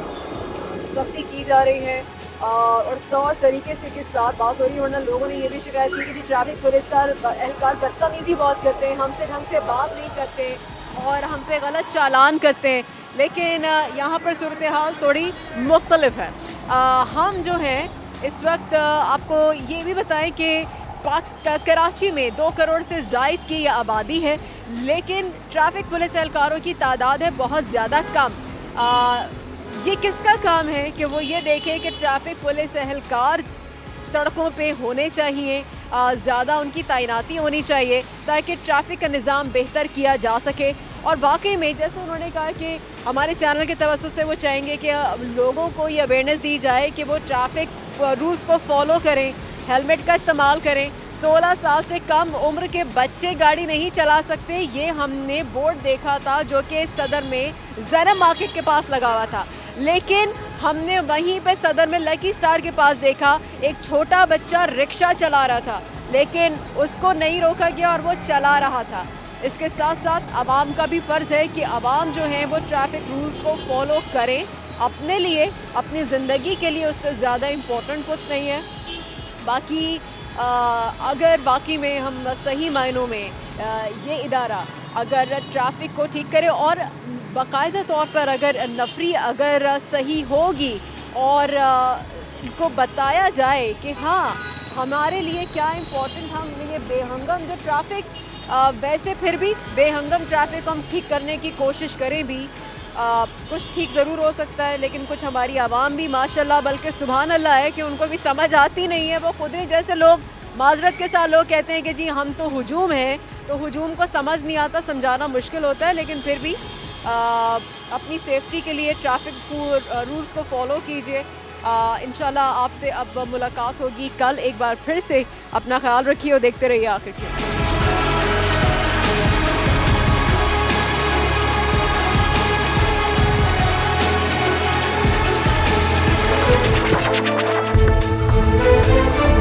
सख्ती की जा रही है और तौर तरीके से के साथ बात हो रही है। वरना लोगों ने ये भी शिकायत की कि जी ट्रैफिक पुलिस एहलकार बदतमीज़ी बहुत करते हैं, हमसे ढंग से बात नहीं करते और हम पे गलत चालान करते हैं। लेकिन यहाँ पर सूरत हाल थोड़ी मुख्तलिफ है। हम जो हैं इस वक्त आपको ये भी बताएं कि कराची में 2 करोड़ से ज़ायद की ये आबादी है, लेकिन ट्रैफिक पुलिस एहलकारों की तादाद है बहुत ज़्यादा कम। ये किसका काम है कि वो ये देखें कि ट्रैफिक पुलिस एहलकार सड़कों पे होने चाहिए, ज़्यादा उनकी तैनाती होनी चाहिए ताकि ट्रैफिक का निज़ाम बेहतर किया जा सके। और वाकई में जैसे उन्होंने कहा कि हमारे चैनल के तवज्जुह से वो चाहेंगे कि लोगों को ये अवेयरनेस दी जाए कि वो ट्रैफिक रूल्स को फॉलो करें, हेलमेट का इस्तेमाल करें। 16 साल से कम उम्र के बच्चे गाड़ी नहीं चला सकते, ये हमने बोर्ड देखा था जो कि सदर में ज़ैनब मार्केट के पास लगा हुआ था। लेकिन हमने वहीं पे सदर में लकी स्टार के पास देखा, एक छोटा बच्चा रिक्शा चला रहा था, लेकिन उसको नहीं रोका गया और वो चला रहा था। इसके साथ साथ आवाम का भी फ़र्ज़ है कि आवाम जो है वो ट्रैफिक रूल्स को फॉलो करें अपने लिए, अपनी ज़िंदगी के लिए, उससे ज़्यादा इम्पोर्टेंट कुछ नहीं है। बाकी अगर बाकी में हम सही मायनों में ये इदारा अगर ट्रैफिक को ठीक करे और बाकायदा तौर पर अगर नफरी अगर सही होगी और इनको बताया जाए कि हाँ हमारे लिए क्या इम्पोर्टेंट, हम ये बेहंगम जो ट्रैफिक वैसे फिर भी बेहंगम ट्रैफिक हम ठीक करने की कोशिश करें भी कुछ ठीक ज़रूर हो सकता है। लेकिन कुछ हमारी आवाम भी माशाल्लाह बल्कि सुभान अल्लाह है कि उनको भी समझ आती नहीं है। वो खुद ही जैसे लोग माजरत के साथ लोग कहते हैं कि जी हम तो हुजूम है, तो हुजूम को समझ नहीं आता, समझाना मुश्किल होता है। लेकिन फिर भी अपनी सेफ्टी के लिए ट्रैफिक रूल्स को फॉलो कीजिए। इंशाल्लाह आपसे अब मुलाकात होगी कल। एक बार फिर से अपना ख्याल रखिए और देखते रहिए आखिर के। We'll be right back.